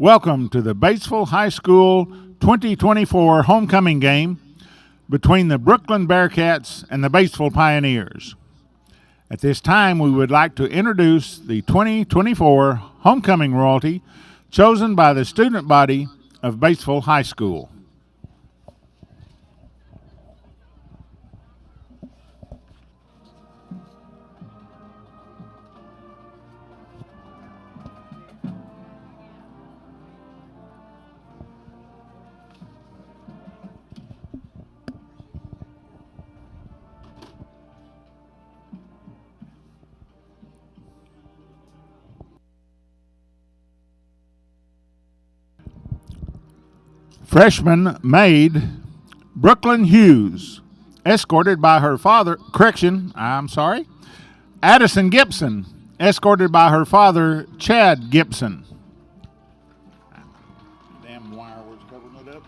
Welcome to the Batesville High School 2024 homecoming game between the Brookland Bearcats and the Batesville Pioneers. At this time, we would like to introduce the 2024 homecoming royalty chosen by the student body of Batesville High School. Freshman maid Brookland Hughes, escorted by her father, Addison Gibson, escorted by her father, Chad Gibson. Damn wire was covering it up.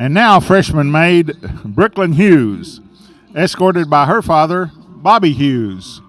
And now freshman maid Brookland Hughes, escorted by her father, Bobby Hughes.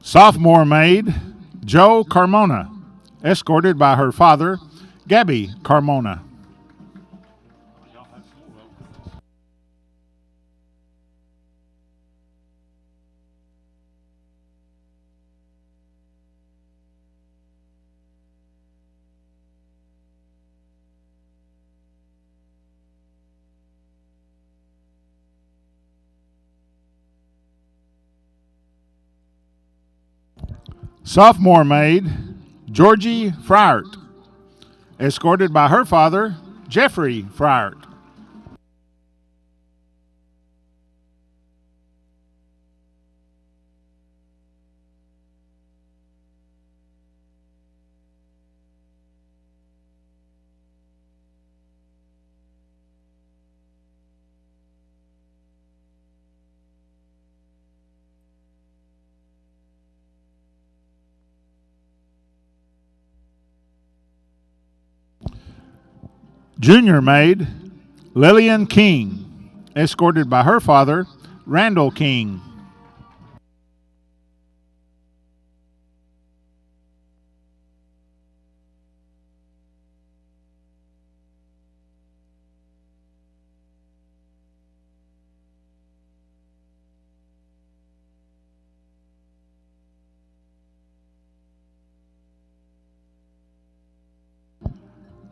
Sophomore maid Joe Carmona, escorted by her father, Gabby Carmona. Sophomore maid Georgie Friart, escorted by her father, Jeffrey Friart. Junior maid Lillian King, escorted by her father, Randall King.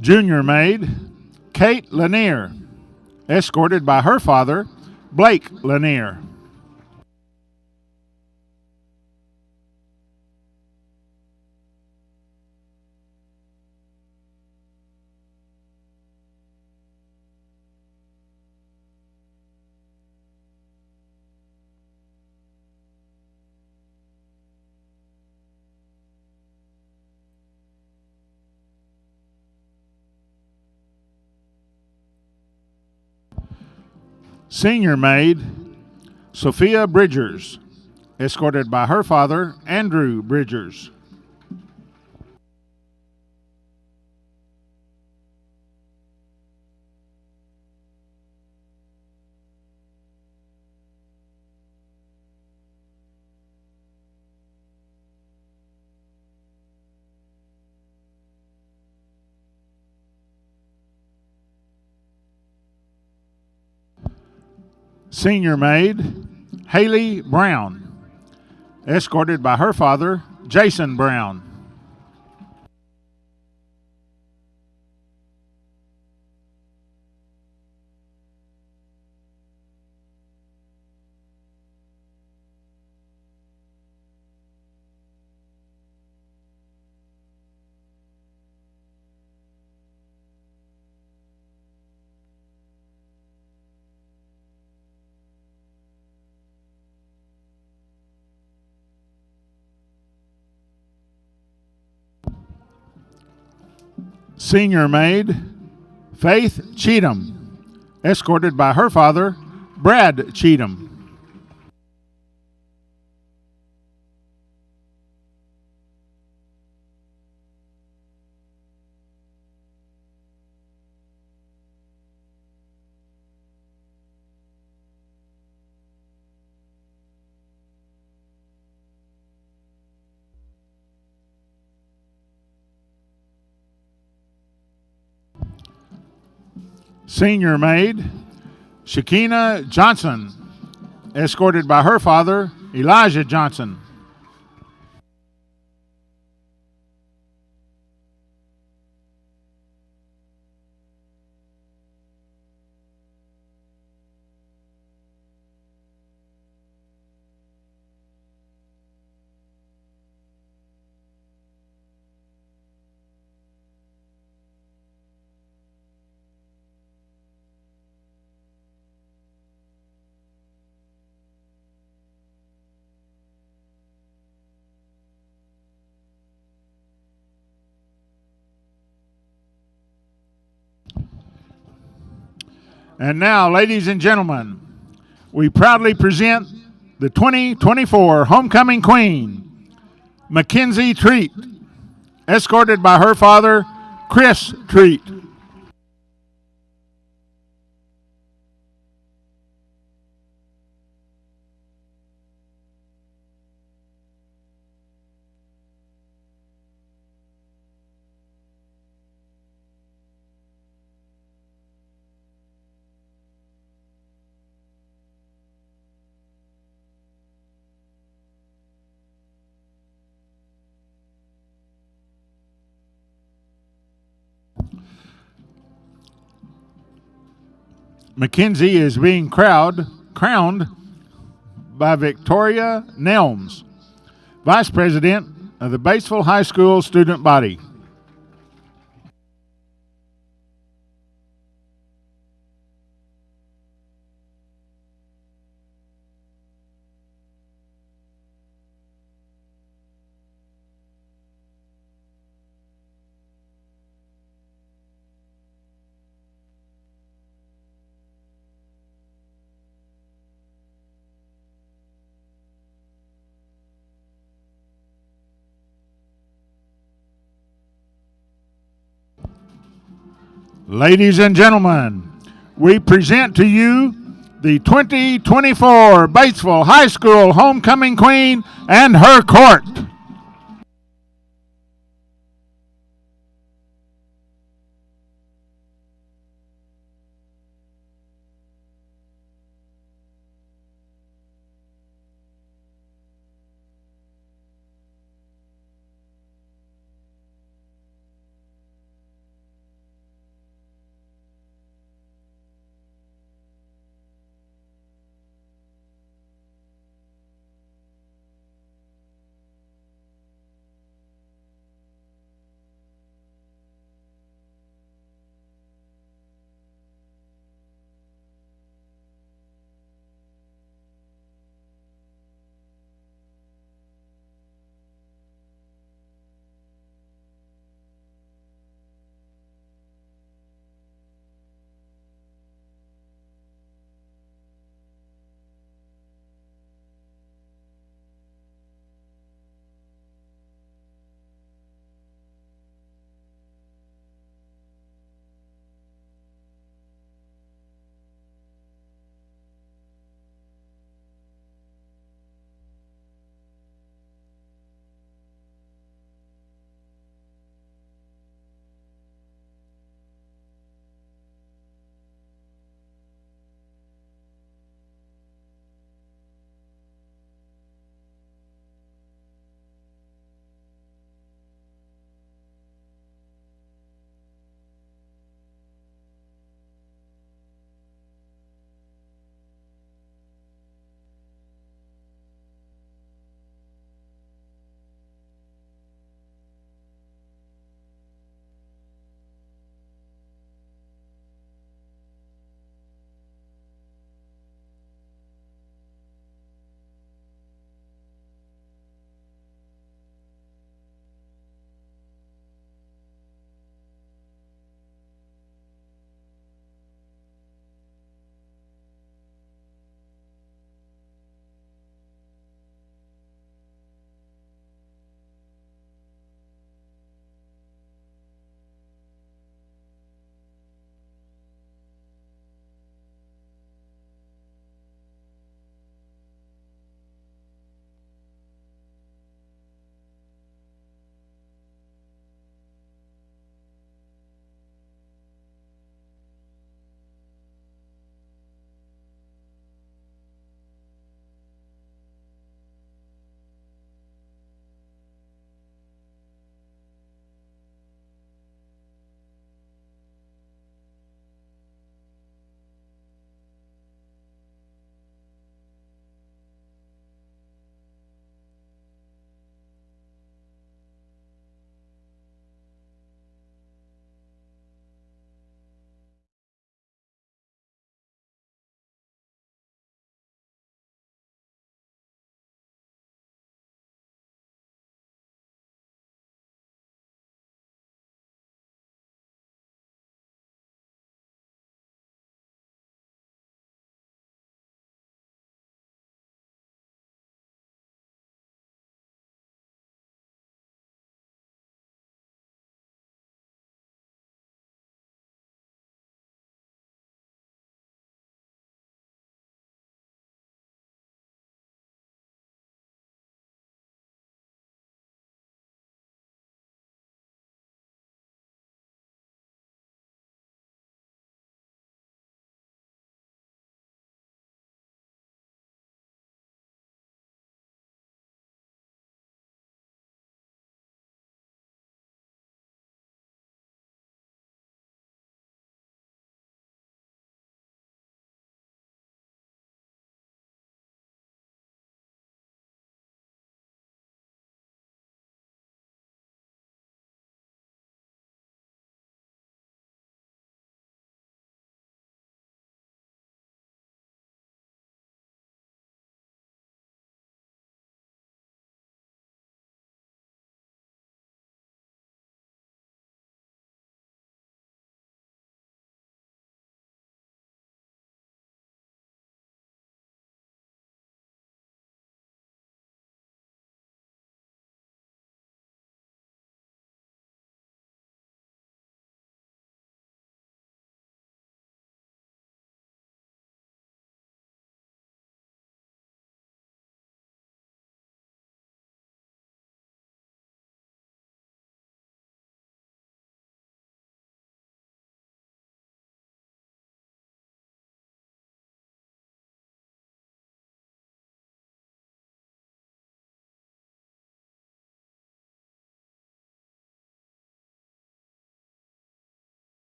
Junior maid Kate Lanier, escorted by her father, Blake Lanier. Senior maid Sophia Bridgers, escorted by her father, Andrew Bridgers. Senior maid Haley Brown, escorted by her father, Jason Brown. Senior maid, Faith Cheatham, escorted by her father, Brad Cheatham. Senior maid, Shakina Johnson, escorted by her father, Elijah Johnson. And now, ladies and gentlemen, we proudly present the 2024 Homecoming Queen, Mackenzie Treat, escorted by her father, Chris Treat. Mackenzie is being crowned by Victoria Nelms, Vice President of the Batesville High School Student Body. Ladies and gentlemen, we present to you the 2024 Batesville High School Homecoming Queen and her court.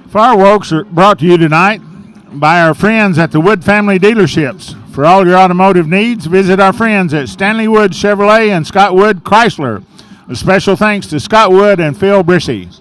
Fireworks are brought to you tonight by our friends at the Wood Family Dealerships. For all your automotive needs, visit our friends at Stanley Wood Chevrolet and Scott Wood Chrysler. A special thanks to Scott Wood and Phil Brissy.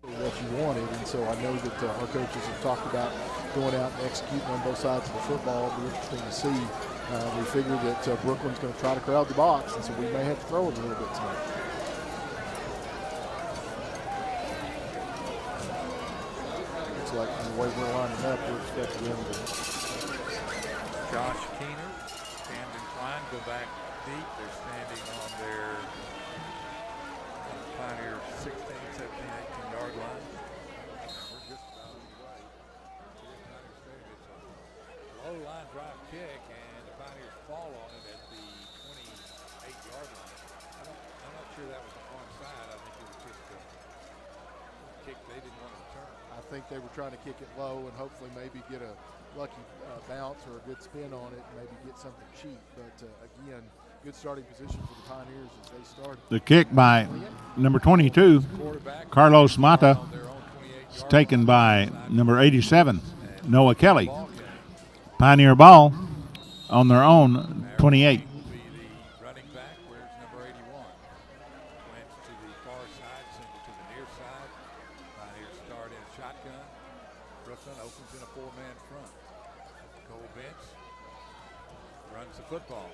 What you wanted, and so I know that our coaches have talked about going out and executing on both sides of the football. It'll be interesting to see. We figure that Brookland's going to try to crowd the box, and so we may have to throw it a little bit tonight. Looks like the way we're lining up, we're expecting them to. Josh Keener, Camden Klein go back deep. They're standing on their Pioneer 16, 17, 18-yard line. We're just about on the way. It's a low line drive kick, and the Pioneers fall on it at the 28-yard line. I'm not sure that was onside. I think it was just a kick they didn't want to return. I think they were trying to kick it low and hopefully maybe get a lucky bounce or a good spin on it and maybe get something cheap. But again, good starting position for the Pioneers as they start. The kick by number 22, Carlos Mata, is taken by number 87, Noah Kelly. Pioneer ball on their own 28. Running back, where's number 81? Twins to the far side, single to the near side. Pioneers start in shotgun. Brookland opens in a four-man front. Cole Bench runs the football.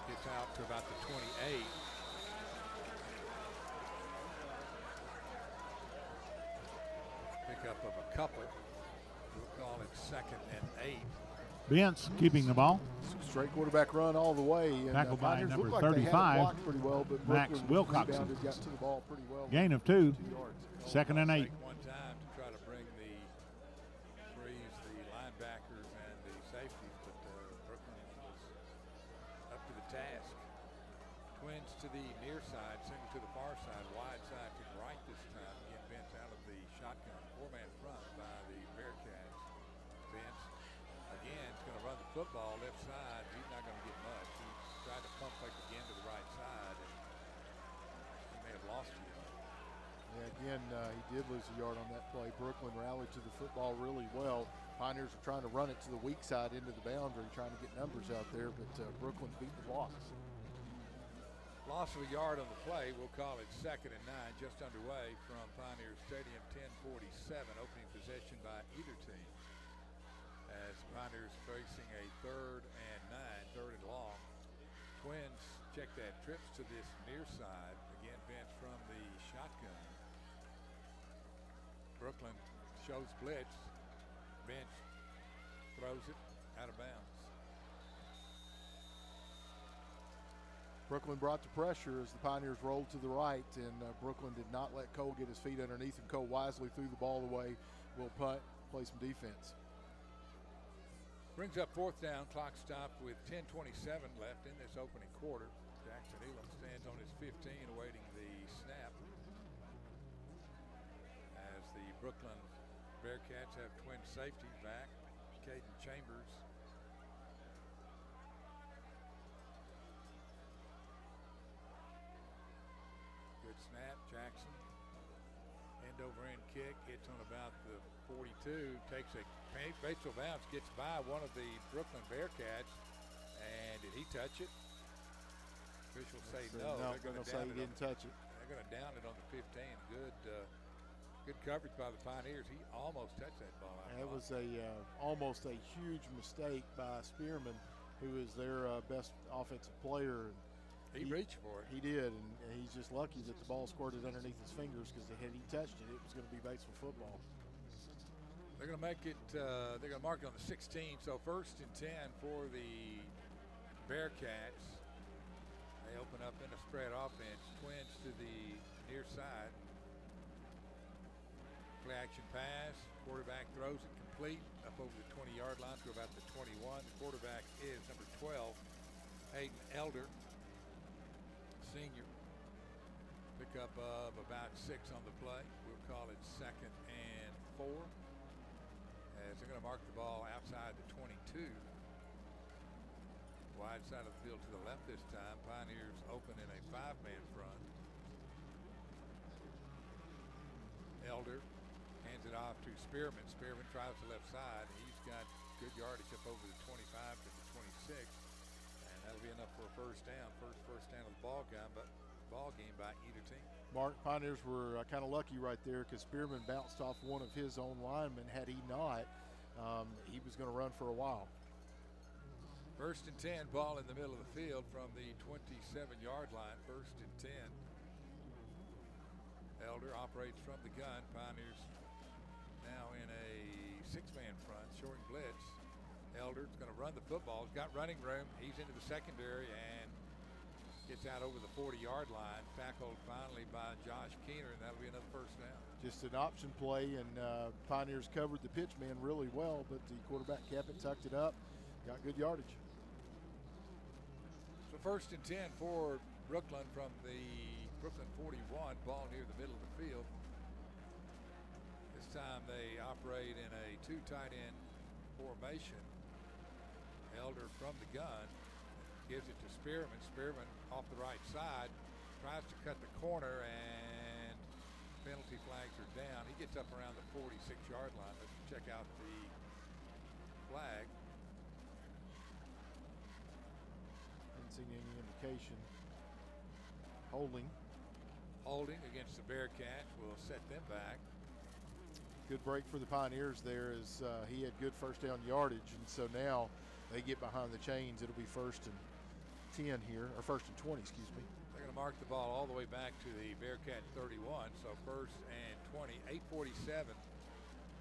Gets out to about the 28. Pickup of a couple. We'll call it 2nd and 8. Bence keeping the ball. Straight quarterback run all the way. And Tackled by number like 35, pretty well, but Max Brookland Wilcoxon. rebounded, got to the ball pretty well. Gain of 2, 2 yards. 2nd and 8. One time to try to bring the freeze the linebackers and the safeties, but Brookland was up to the task. Twins to the near side, single to the far side, wide side to the right this time. Again, Vince out of the shotgun, four-man front by the Bearcats. Vince again is going to run the football left side. He's not going to get much. He tried to pump fake again to the right side, and he may have lost a yard. Yeah, again, he did lose a yard on that play. Brookland rallied to the football really well. Pioneers are trying to run it to the weak side into the boundary, trying to get numbers out there, but Brookland beat the blocks. Loss of a yard on the play. We'll call it 2nd and 9, just underway from Pioneer Stadium. 10:47, opening possession by either team. As Pioneers facing a 3rd and 9, 3rd and long. Twins check that trips to this near side. Again, Vince from the shotgun. Brookland shows blitz. Bench throws it out of bounds. Brookland brought the pressure as the Pioneers rolled to the right, and Brookland did not let Cole get his feet underneath him. Cole wisely threw the ball away. Will punt, play some defense. Brings up 4th down, clock stopped with 10:27 left in this opening quarter. Jackson Elam stands on his 15 awaiting the snap. As the Brookland Bearcats have twin safeties back, Caden Chambers. Good snap, Jackson. End over end kick, hits on about the 42, takes a Batesville bounce, gets by one of the Brookland Bearcats, and did he touch it? Officials say no. They're going to say he didn't touch it. They're going to down it on the 15. Good coverage by the Pioneers. He almost touched that ball. That was almost a huge mistake by Spearman, who is their best offensive player. He reached for it. He did, and he's just lucky that the ball squirted underneath his fingers, because had he touched it, it was going to be Batesville football. They're going to make it, they're going to mark it on the 16, so 1st and 10 for the Bearcats. They open up in a spread offense. Twins to the near side. Play action pass. Quarterback throws it complete up over the 20-yard line to about the 21. The quarterback is number 12, Hayden Elder, senior. Pickup of about 6 on the play. We'll call it 2nd and 4. As they're going to mark the ball outside the 22. Wide side of the field to the left this time. Pioneers open in a 5-man front. Elder hands it off to Spearman. Spearman tries the left side. He's got good yardage up over the 25 to the 26. And that'll be enough for a first down. First down of the ball game by either team. Mark, Pioneers were kind of lucky right there, because Spearman bounced off one of his own linemen. Had he not, he was going to run for a while. 1st and 10, ball in the middle of the field from the 27-yard line. 1st and 10. Elder operates from the gun. Pioneers now in a 6-man front, showing blitz. Elder's going to run the football. He's got running room. He's into the secondary and gets out over the 40-yard line. Tackled finally by Josh Keener, and that'll be another first down. Just an option play, and Pioneers covered the pitch man really well, but the quarterback kept it, tucked it up, got good yardage. So 1st and 10 for Brookland from the Brookland 41, ball near the middle of the field. This time they operate in a 2 tight end formation. Elder from the gun gives it to Spearman. Spearman off the right side, tries to cut the corner, and penalty flags are down. He gets up around the 46-yard line. Let's check out the flag. Didn't see any indication. Holding Against the Bearcats will set them back. Good break for the Pioneers there, as he had good first down yardage, and so now they get behind the chains. It'll be 1st and 10 here, or 1st and 20, excuse me. They're going to mark the ball all the way back to the Bearcat 31, so 1st and 20, 8:47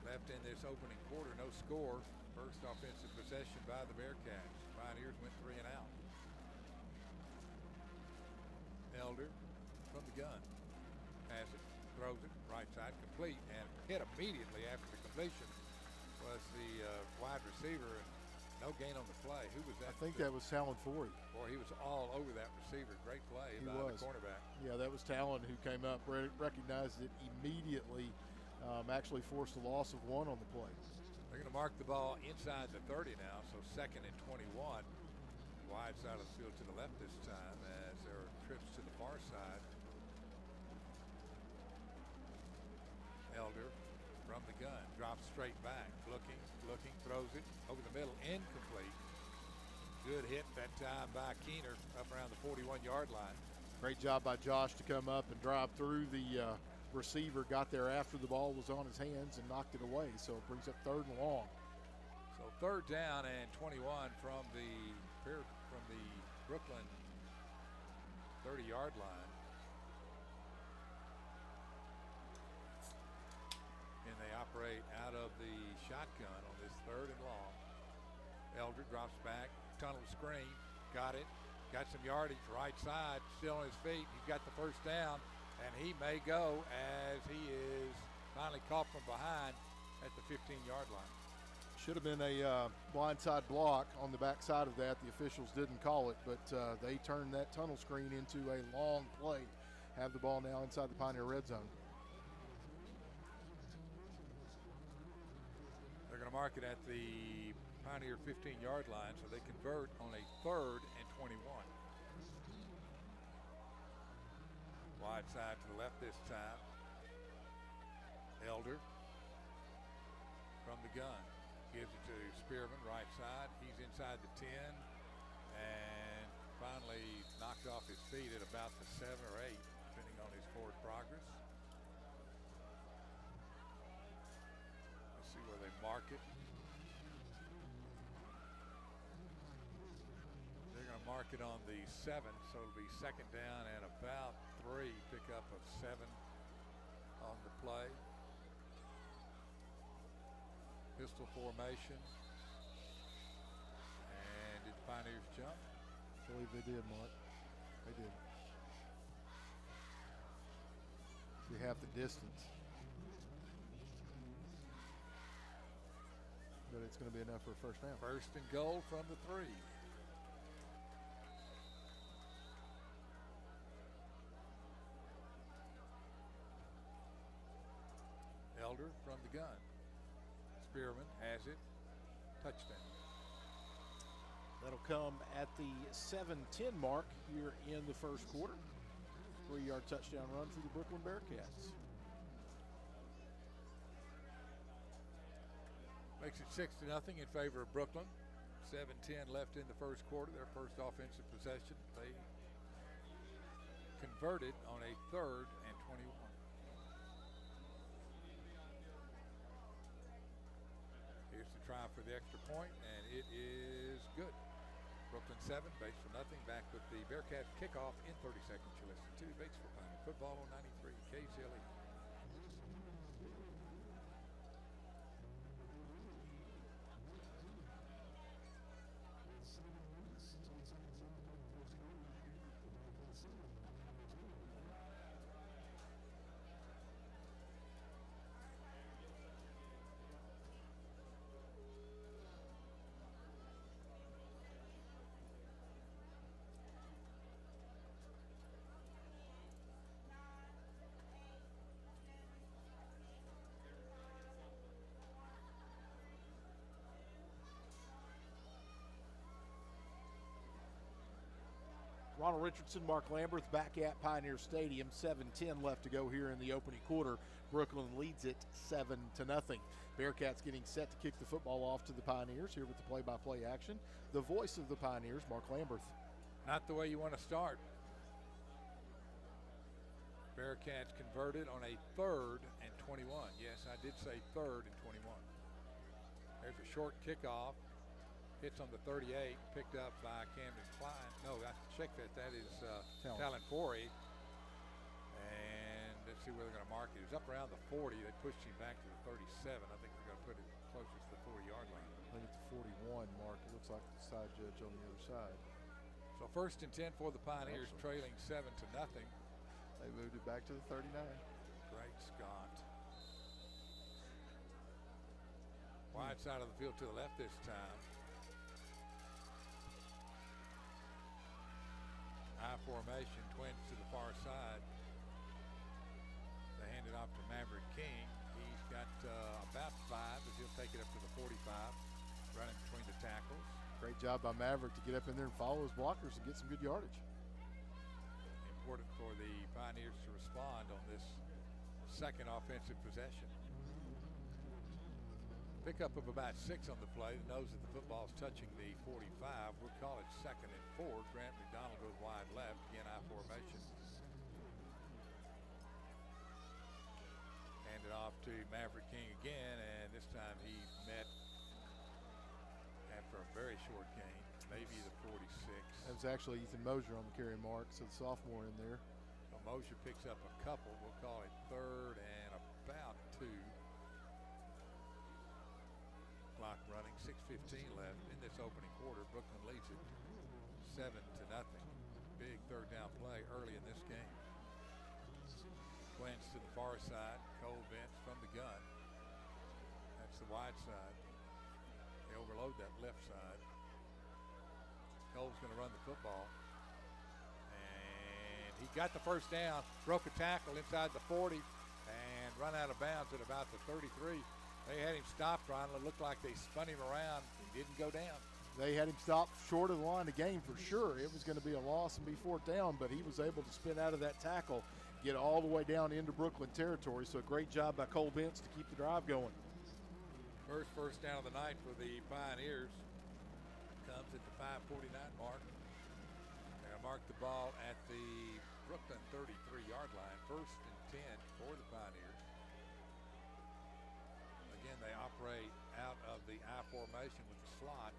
left in this opening quarter, no score. First offensive possession by the Bearcats. Pioneers went 3 and out. Elder from the gun. Pass it, throws it, right side, complete, and hit immediately after the completion was the wide receiver, and no gain on the play. Who was that? I think that was Talon Forey. Boy, he was all over that receiver. Great play by the cornerback. Yeah, that was Talon who came up, recognized it immediately, actually forced a loss of 1 on the play. They're going to mark the ball inside the 30 now, so 2nd and 21. Wide side of the field to the left this time, as there are trips to the far side. Elder from the gun, drops straight back, looking, throws it over the middle, incomplete. Good hit that time by Keener up around the 41-yard line. Great job by Josh to come up and drive through the receiver, got there after the ball was on his hands and knocked it away, so it brings up 3rd and long. So 3rd down and 21 from the Brookland 30-yard line. And they operate out of the shotgun on this 3rd and long. Elder drops back, tunnel screen, got it, got some yardage, right side, still on his feet. He's got the first down, and he may go, as he is finally caught from behind at the 15-yard line. Should have been a blindside block on the backside of that. The officials didn't call it, but they turned that tunnel screen into a long play. Have the ball now inside the Pioneer red zone. They're going to mark it at the Pioneer 15-yard line, so they convert on a 3rd and 21. Wide side to the left this time. Elder from the gun. Gives it to Spearman, right side. He's inside the 10 and finally knocked off his feet at about the 7 or 8, depending on his forward progress. Let's see where they mark it. They're going to mark mark it on the 7, so it'll be second down and about 3. Pickup of 7 on the play. Pistol formation. And did the Pioneers jump? I believe they did, Mark. They did. We have the distance. But it's going to be enough for a first down. First and goal from the 3. Elder from the gun. Spearman has it. Touchdown. That'll come at the 7:10 mark here in the first quarter. 3-yard touchdown run for the Brookland Bearcats. Makes it 6-0 in favor of Brookland. 7:10 left in the first quarter. Their first offensive possession. They converted on a 3rd and 21. Here's the try for the extra point, and it is good. Brookland 7, Batesville nothing. Back with the Bearcats kickoff in 30 seconds. You listen to Batesville Pioneer Football on 93 KZLE. Ronald Richardson, Mark Lamberth back at Pioneer Stadium. 7:10 left to go here in the opening quarter. Brookland leads it 7-0. Bearcats getting set to kick the football off to the Pioneers here with the play-by-play action. The voice of the Pioneers, Mark Lamberth. Not the way you want to start. Bearcats converted on a 3rd and 21. Yes, I did say 3rd and 21. There's a short kickoff. Hits on the 38, picked up by Camden Klein. No, I checked that. That is Talon Forey. And let's see where they're going to mark it. He was up around the 40. They pushed him back to the 37. I think they're going to put it closest to the 40-yard line. I think it's 41, Mark. It looks like the side judge on the other side. So 1st and 10 for the Pioneers, trailing 7-0. They moved it back to the 39. Great Scott. Wide side of the field to the left this time. I formation, twins to the far side. They hand it off to Maverick King. He's got about 5, but he'll take it up to the 45, running between the tackles. Great job by Maverick to get up in there and follow his blockers and get some good yardage. Important for the Pioneers to respond on this second offensive possession. Pickup of about 6 on the play. The nose of the football is touching the 45. We'll call it 2nd and 4. Grant McDonald goes wide left. Again, I formation. Handed off to Maverick King again, and this time he met after a very short gain, maybe the 46. That was actually Ethan Mosier on the carry mark, so the sophomore in there. Well, Mosier picks up a couple. We'll call it 3rd and about 2. Clock running, 6:15 left in this opening quarter. Brookland leads it 7-0. Big 3rd down play early in this game. Twins to the far side. Cole Bench from the gun. That's the wide side. They overload that left side. Cole's going to run the football. And he got the first down, broke a tackle inside the 40, and run out of bounds at about the 33. They had him stopped, Ron. It looked like they spun him around. He didn't go down. They had him stopped short of the line of game for sure. It was going to be a loss and be 4th down, but he was able to spin out of that tackle, get all the way down into Brookland territory. So a great job by Cole Bentz to keep the drive going. First down of the night for the Pioneers. Comes at the 5:49 mark. They're going to mark the ball at the Brookland 33-yard line. 1st and 10 for the Pioneers. Again, they operate out of the I formation with the slot.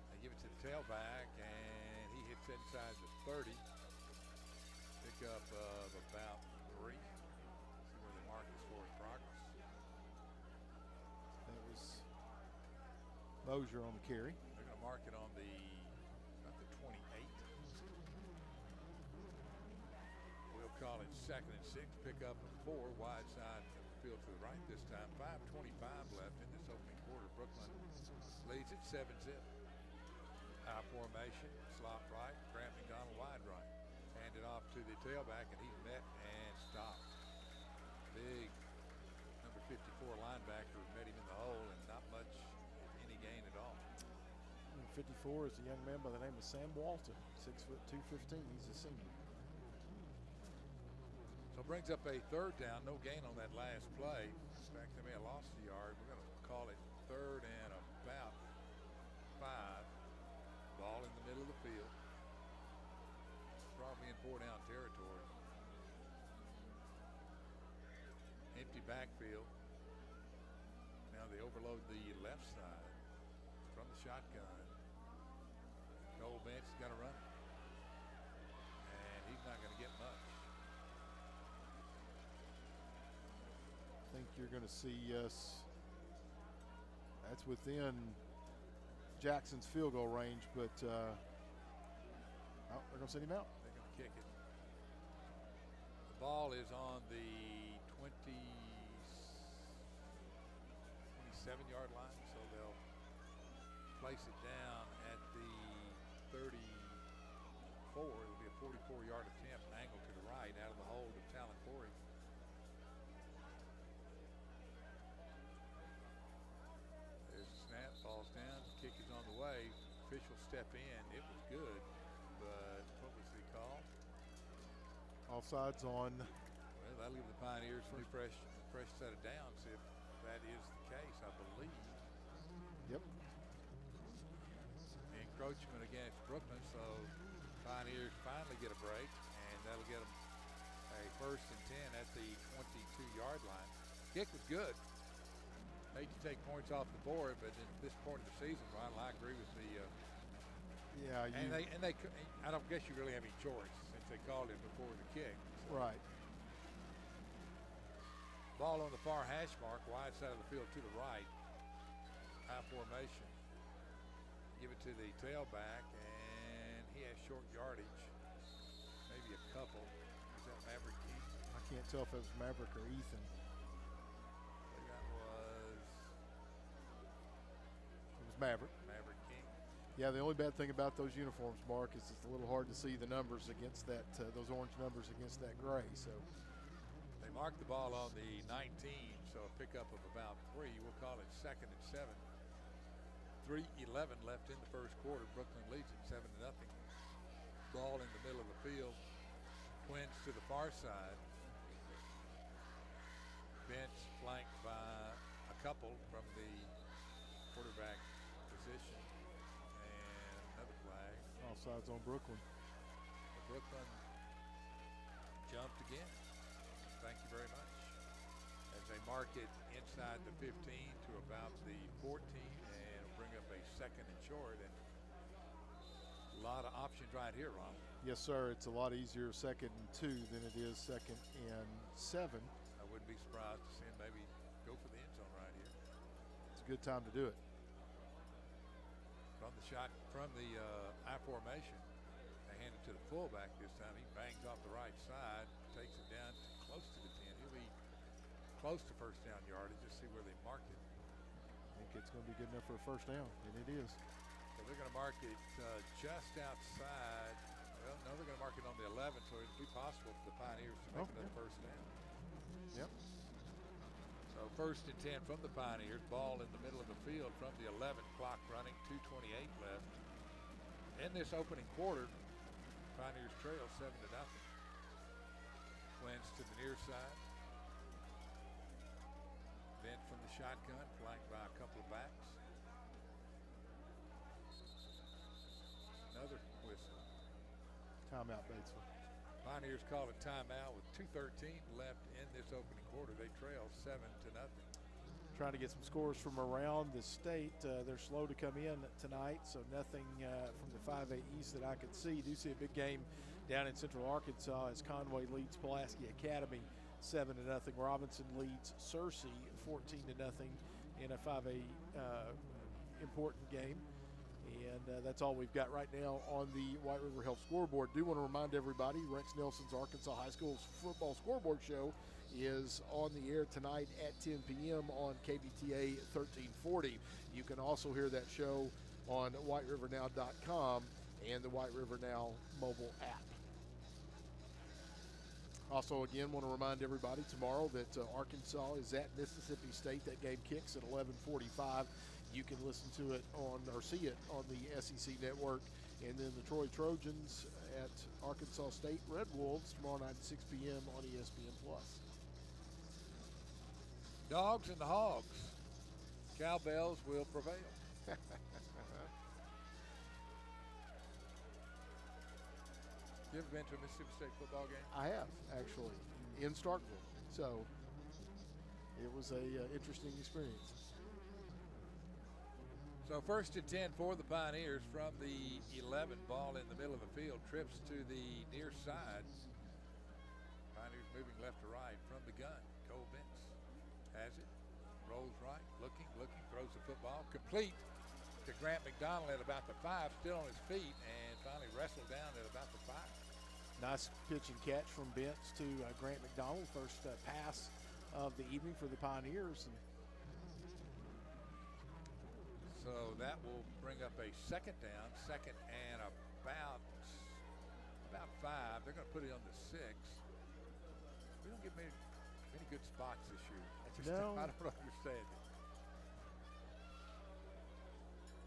They give it to the tailback, and Backs inside the 30. Pickup of about 3. See where they mark this for in progress. That was Mosier on the carry. They're going to mark it on the 28. We'll call it 2nd and 6. Pickup of 4. Wide side field to the right this time. 5:25 left in this opening quarter. Brookland leads at 7-zip. High formation, slot right. Grant McDonald wide right. Handed off to the tailback, and he's met and stopped. Big number 54 linebacker met him in the hole, and not much, if any, gain at all. 54 is a young man by the name of Sam Walton, 6 foot 215. He's a senior. So it brings up a 3rd down. No gain on that last play. In fact, they may have lost a yard. We're going to call it 3rd and about 5. Ball in the middle of the field. Probably in 4-down territory. Empty backfield. Now they overload the left side from the shotgun. Cole Bench is going to run it. And he's not going to get much. I think you're going to see us. That's within Jackson's field goal range, but oh, they're going to send him out. They're going to kick it. The ball is on the 27-yard line, so they'll place it down at the 34. It'll be a 44-yard attempt, angle to the right, out of the hold of Talon Corey. There's a snap, falls down, kick is on the way. Officials step in. It was good, but what was the call? Offsides on. Well, that'll give the Pioneers a fresh set of downs if that is the case, I believe. Yep. Encroachment against Brookland, so Pioneers finally get a break, and that'll get them a 1st and 10 at the 22-yard line. Kick was good. Hate to take points off the board, but at this point in the season, Ron, I agree with the. Yeah, I don't guess you really have any choice since they called it before the kick. So. Right. Ball on the far hash mark, wide side of the field to the right. High formation. Give it to the tailback, and he has short yardage. Maybe a couple. Is that Maverick King? I can't tell if it was Maverick or Ethan. It was Maverick. Maverick King. Yeah, the only bad thing about those uniforms, Mark, is it's a little hard to see the numbers against that, those orange numbers against that gray. So they marked the ball on the 19, so a pickup of about 3. We'll call it 2nd and 7. 3:11 left in the first quarter. Brookland leads it 7-0. Ball in the middle of the field. Twins to the far side. Bench flanked by a couple from the quarterback position. And another flag. offsides on Brookland. Brookland jumped again. Thank you very much. As they mark it inside the 15 to about the 14 and bring up a 2nd and short. And a lot of options right here, Ron. Yes, sir. It's a lot easier 2nd and 2 than it is 2nd and 7. I wouldn't be surprised to see him maybe go for the end zone right here. It's a good time to do it. From the shot, from the I formation, they hand it to the fullback this time. He bangs off the right side, takes it down close to the 10. He'll be close to first down yardage. Just see where they marked it. I think it's going to be good enough for a first down, and it is. So they're going to mark it just outside. Well, no, they're going to mark it on the 11, so it'll be possible for the Pioneers to make another first down. Yep. So 1st and 10 from the Pioneers. Ball in the middle of the field from the 11. Clock running, 2:28 left. In this opening quarter, Pioneers trail 7-0. Twins to the near side. Bent from the shotgun, flanked by a couple of backs. Another whistle. Timeout, Batesville. Pioneers call a timeout with 2:13 left in this opening quarter. They trail 7-0. trying to get some scores from around the state. They're slow to come in tonight, so nothing from the 5A East that I could see. You do see a big game down in Central Arkansas as Conway leads Pulaski Academy 7-0. Robinson leads Searcy 14-0 in a 5A important game. And that's all we've got right now on the White River Health scoreboard. Do want to remind everybody, Rex Nelson's Arkansas High School's football scoreboard show is on the air tonight at 10 p.m. on KBTA 1340. You can also hear that show on whiterivernow.com and the White River Now mobile app. Also, again, want to remind everybody tomorrow that Arkansas is at Mississippi State. That game kicks at 11:45. You can listen to it on or see it on the SEC network. And then the Troy Trojans at Arkansas State Red Wolves tomorrow night at 6 p.m. on ESPN+. Dogs and the Hogs. Cowbells will prevail. You ever been to a Mississippi State football game? I have, actually, in Starkville. So it was a interesting experience. So 1st and 10 for the Pioneers from the 11. Ball in the middle of the field. Trips to the near side. Pioneers moving left to right from the gun. Cole Bentz has it. Rolls right. Looking. Throws the football. Complete to Grant McDonald at about the 5. Still on his feet. And finally wrestled down at about the 5. Nice pitch and catch from Bentz to Grant McDonald. First pass of the evening for the Pioneers. So that will bring up a second down, second and about 5. They're going to put it on the 6. We don't get many good spots this year. I don't understand it.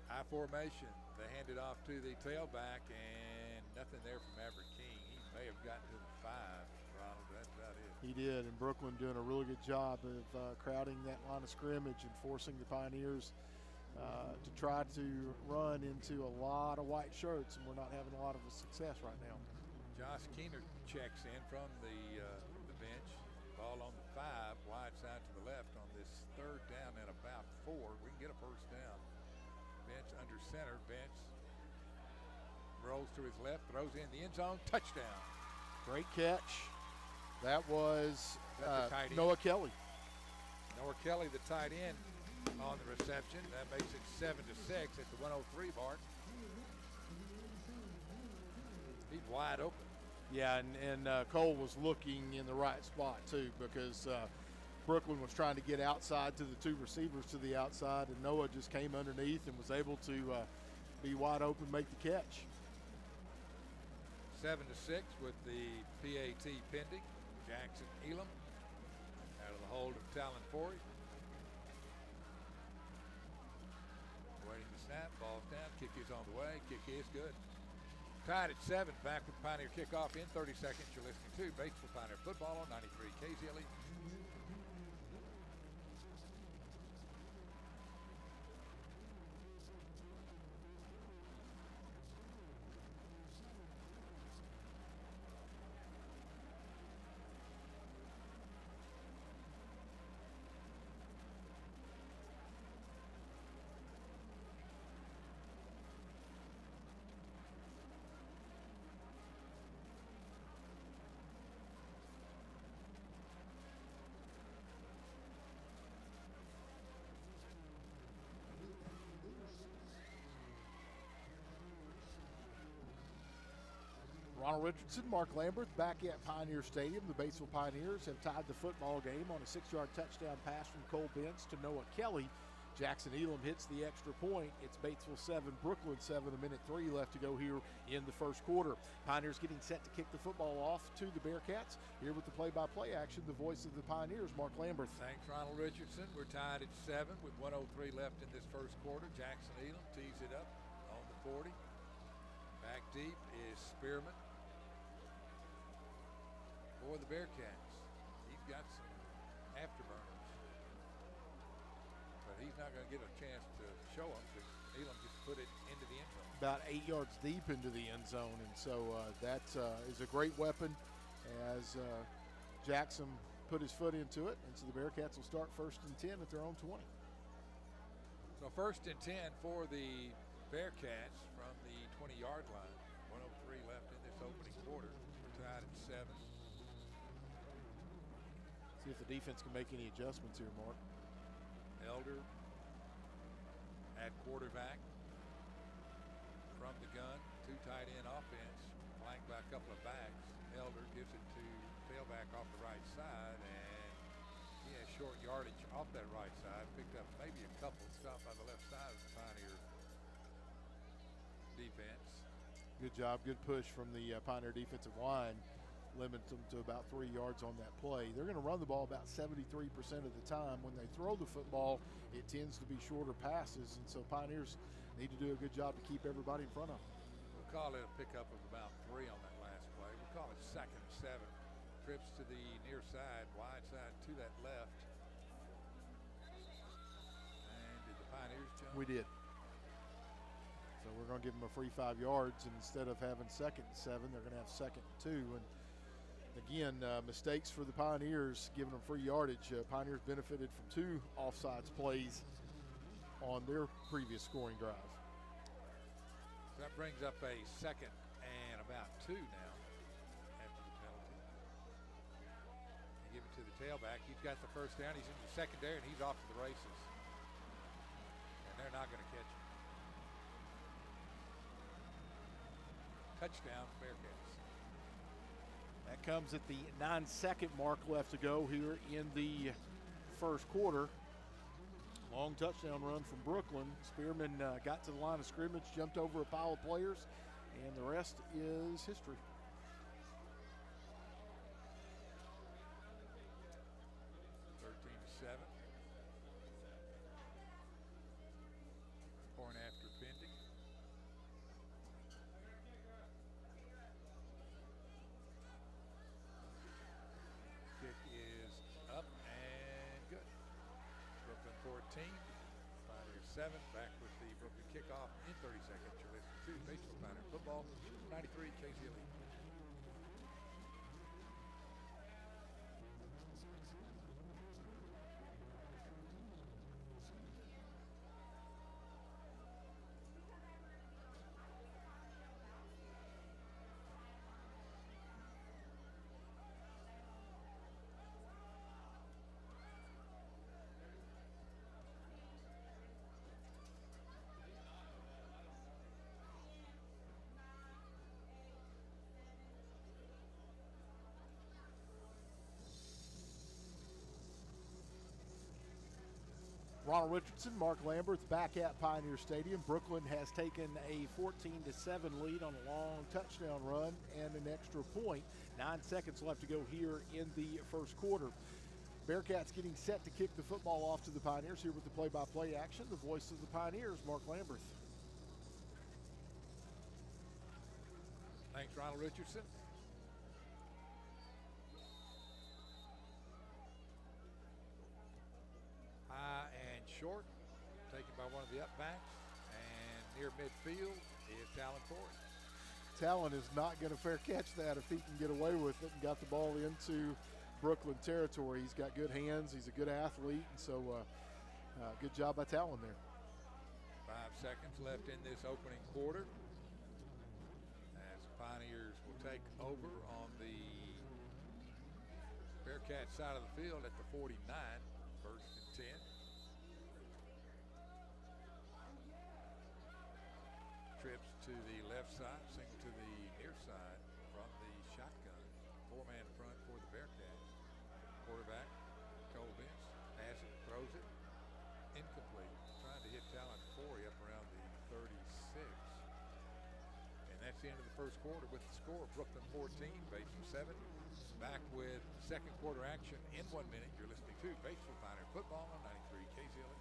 High formation. They hand it off to the tailback, and nothing there from Maverick King. He may have gotten to the 5, Ronald. That's about it. He did, and Brookland doing a really good job of crowding that line of scrimmage and forcing the Pioneers to try to run into a lot of white shirts, and we're not having a lot of success right now. Josh Keener checks in from the bench. Ball on the 5, wide side to the left on this 3rd down and about 4. We can get a first down. Bench under center. Bench rolls to his left, throws in the end zone. Touchdown. Great catch. That was Noah Kelly. Noah Kelly, the tight end, on the reception. That makes it 7-6 at the 103 mark. He's wide open. Yeah, and Cole was looking in the right spot too, because Brookland was trying to get outside to the 2 receivers to the outside, and Noah just came underneath and was able to be wide open, make the catch. 7-6 with the PAT pending. Jackson Elam out of the hold of Talon Forey. Waiting the snap, ball's down, kick is on the way, kick is good. Tied at 7, back with Pioneer kickoff in 30 seconds. You're listening to Batesville Pioneer Football on 93 KZLE. Ronald Richardson, Mark Lambert back at Pioneer Stadium. The Batesville Pioneers have tied the football game on a 6-yard touchdown pass from Cole Bentz to Noah Kelly. Jackson Elam hits the extra point. It's Batesville 7, Brookland 7, 1:03 left to go here in the first quarter. Pioneers getting set to kick the football off to the Bearcats. Here with the play-by-play action, the voice of the Pioneers, Mark Lambert. Thanks, Ronald Richardson. We're tied at 7 with 1:03 left in this first quarter. Jackson Elam tees it up on the 40. Back deep is Spearman for the Bearcats. He's got some afterburners, but he's not going to get a chance to show them because Elam just put it into the end zone. About 8 yards deep into the end zone, and so that is a great weapon as Jackson put his foot into it, and so the Bearcats will start 1st and 10 at their own 20. So 1st and 10 for the Bearcats from the 20-yard line. 1:03 left in this opening quarter. We're tied at 7. See if the defense can make any adjustments here, Mark. Elder at quarterback from the gun. 2 tight end offense, flanked by a couple of backs. Elder gives it to tailback off the right side, and he has short yardage off that right side. Picked up maybe a couple, stopped by the left side of the Pioneer defense. Good job, good push from the Pioneer defensive line. Limits them to about 3 yards on that play. They're going to run the ball about 73% of the time. When they throw the football, it tends to be shorter passes, and so Pioneers need to do a good job to keep everybody in front of them. We'll call it a pickup of about 3 on that last play. We'll call it 2nd and 7. Trips to the near side, wide side to that left. And did the Pioneers jump? We did. So we're going to give them a free 5 yards, and instead of having 2nd and 7, they're going to have 2nd and 2. And again, mistakes for the Pioneers, giving them free yardage. Pioneers benefited from 2 offsides plays on their previous scoring drive. So that brings up a 2nd and about 2 now after the penalty. They give it to the tailback. He's got the first down. He's in the secondary, and he's off to the races. And they're not going to catch him. Touchdown, Bearcats. That comes at the 9-second mark left to go here in the first quarter. Long touchdown run from Brookland. Spearman got to the line of scrimmage, jumped over a pile of players, and the rest is history. Seven. Point after pending. Kick is up and good. Brookland 14, Pioneer 7. Back with the Brookland kickoff in 30 seconds. You're listening to Batesville Pioneer Football, 93 KZLE. Ronald Richardson, Mark Lamberth back at Pioneer Stadium. Brookland has taken a 14-7 lead on a long touchdown run and an extra point. 9 seconds left to go here in the first quarter. Bearcats getting set to kick the football off to the Pioneers. Here with the play-by-play action, the voice of the Pioneers, Mark Lamberth. Thanks, Ronald Richardson. High and short, taken by one of the up backs, and near midfield is Talon Ford. Talon is not going to fair catch that if he can get away with it, and got the ball into Brookland territory. He's got good hands, he's a good athlete, and so good job by Talon there. 5 seconds left in this opening quarter as the Pioneers will take over on the Bearcat side of the field at the 49. 1st and 10. Trips to the left side, single to the near side from the shotgun. 4-man front for the Bearcats. Quarterback, Cole Bench, has it, throws it, incomplete. Trying to hit Talon Forey up around the 36. And that's the end of the first quarter with the score. Brookland 14, Batesville 7. Back with second quarter action in 1 minute. You're listening to Batesville Pioneer Football on 93 KZLE.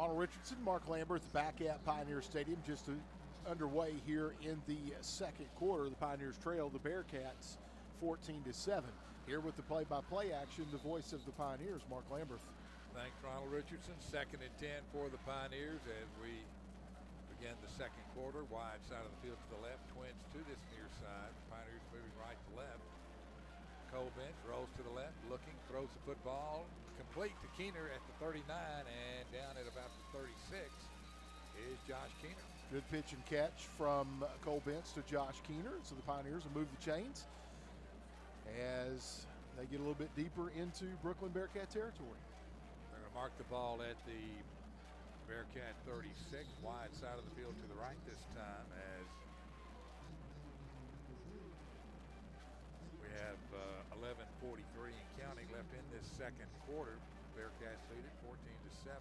Ronald Richardson, Mark Lamberth back at Pioneer Stadium, just underway here in the second quarter. The Pioneers trail the Bearcats 14-7. Here with the play-by-play action, the voice of the Pioneers, Mark Lamberth. Thanks, Ronald Richardson. 2nd and 10 for the Pioneers as we begin the second quarter. Wide side of the field to the left, Twins to this near side. Pioneers moving right to left. Cole Bench rolls to the left, looking, throws the football complete to Keener at the 39, and down at about the 36 is Josh Keener. Good pitch and catch from Cole Bench to Josh Keener. So the Pioneers will move the chains as they get a little bit deeper into Brookland Bearcat territory. They're going to mark the ball at the Bearcat 36, wide side of the field to the right this time as we have 11:43 and counting left in this second quarter. Bearcats lead it 14-7.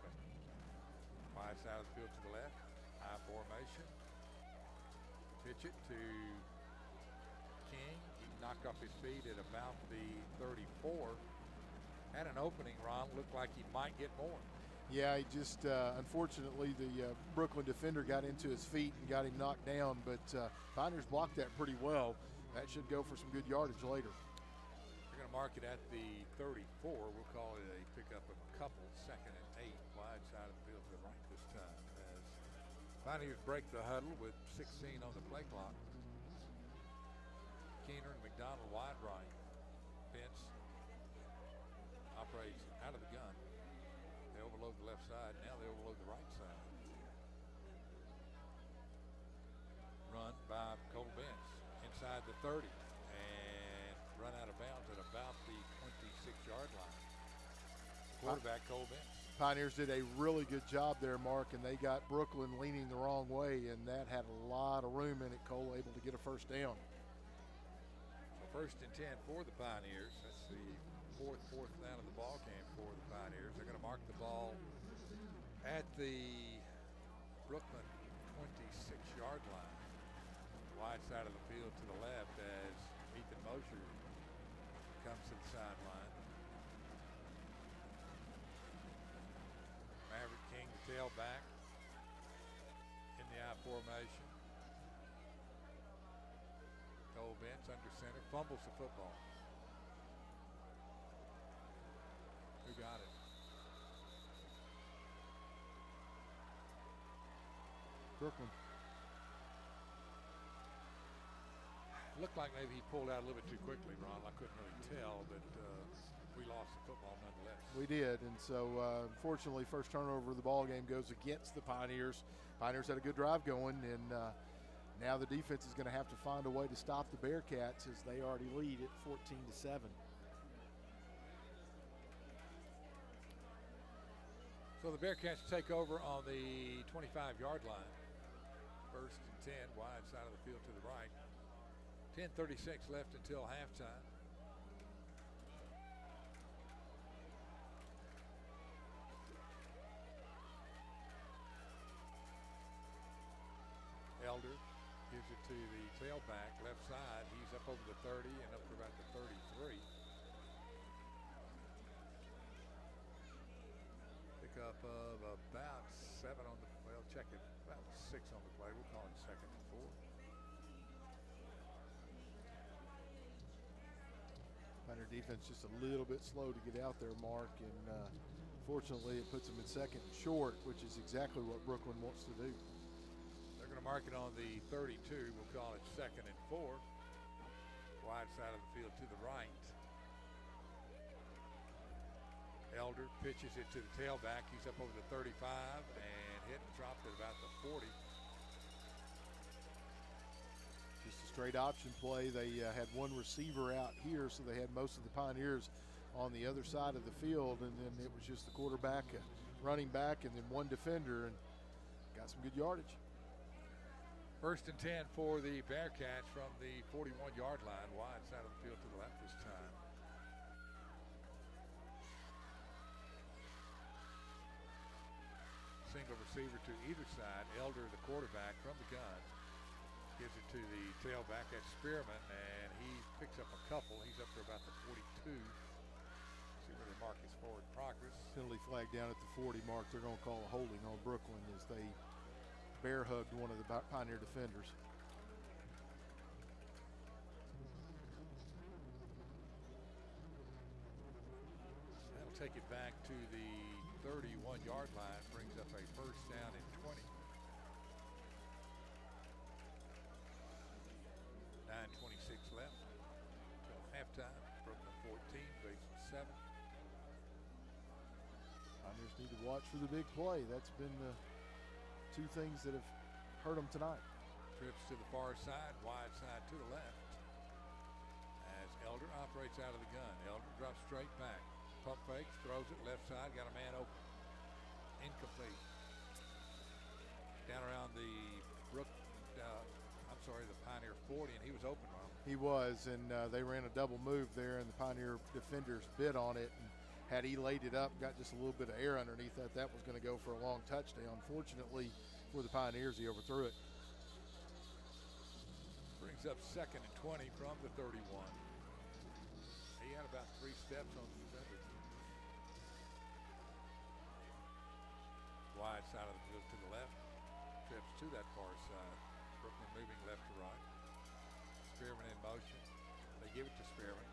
Wide side of the field to the left, high formation. Pitch it to King. He knocked off his feet at about the 34. Had an opening, Ron. Looked like he might get more. Yeah, he just, unfortunately, the Brookland defender got into his feet and got him knocked down, but Pioneers blocked that pretty well. That should go for some good yardage later. We're going to mark it at the 34. We'll call it a pickup of a couple. 2nd and 8, wide side of the field to the right this time as Pioneers break the huddle with 16 on the play clock. Keener and McDonald wide right. Pence operates out of the gun. They overload the left side. Now they overload the right side. Run by Cole Bench inside the 30 and run out of bounds at about the 26-yard line. Quarterback Cole Bench. Pioneers did a really good job there, Mark, and they got Brookland leaning the wrong way, and that had a lot of room in it. Cole able to get a first down. So 1st and 10 for the Pioneers. That's the fourth down of the ball game for the Pioneers. They're going to mark the ball at the Brookland 26-yard line. Wide side of the field to the left as Ethan Mosher comes to the sideline. Maverick King, the tailback, in the I formation. Cole Bench under center, fumbles the football. Who got it? Brookland. Looked like maybe he pulled out a little bit too quickly, Ron. I couldn't really tell, but we lost the football nonetheless. We did, and so unfortunately, first turnover of the ball game goes against the Pioneers. Pioneers had a good drive going, and now the defense is going to have to find a way to stop the Bearcats as they already lead at 14-7. So the Bearcats take over on the 25-yard line. 1st and 10, wide side of the field to the right. 10:36 left until halftime. Elder gives it to the tailback, left side. He's up over the 30 and up to about the 33. Pickup of about 7 on the, well, check it, about 6 on the play. We'll call it 2nd and 4. Pioneer defense just a little bit slow to get out there, Mark, and fortunately it puts them in 2nd and short, which is exactly what Brookland wants to do. They're going to mark it on the 32. We'll call it 2nd and 4. Wide side of the field to the right. Elder pitches it to the tailback. He's up over the 35 and hit and dropped at about the 40. Just a straight option play. They had one receiver out here, so they had most of the Pioneers on the other side of the field, and then it was just the quarterback, running back, and then one defender, and got some good yardage. 1st and 10 for the Bearcats from the 41-yard line, wide side of the field to the left this time. Single receiver to either side. Elder, the quarterback, from the gun, gives it to the tailback at Spearman, and he picks up a couple. He's up to about the 42. See see where they mark his forward progress. Penalty flag down at the 40 mark. They're going to call a holding on Brookland as they bear hugged one of the Pioneer defenders. That'll take it back to the 31-yard line, brings up a first down and 20. 9:26 left until halftime. Brookland 14, Batesville 7. Pioneers need to watch for the big play. That's been the two things that have hurt them tonight. Trips to the far side, wide side to the left. As Elder operates out of the gun. Elder drops straight back. Pump fakes, throws it left side, got a man open. Incomplete. Down around the the Pioneer 40, and he was open, Ron. He was, and they ran a double move there, and the Pioneer defenders bit on it. And had he laid it up, got just a little bit of air underneath that was going to go for a long touchdown. Fortunately for the Pioneers, he overthrew it. Brings up 2nd and 20 from the 31. He had about 3 steps on the defender. Wide side of the field to the left. Trips to that far side. Brookland moving left to right. Spearman in motion. They give it to Spearman.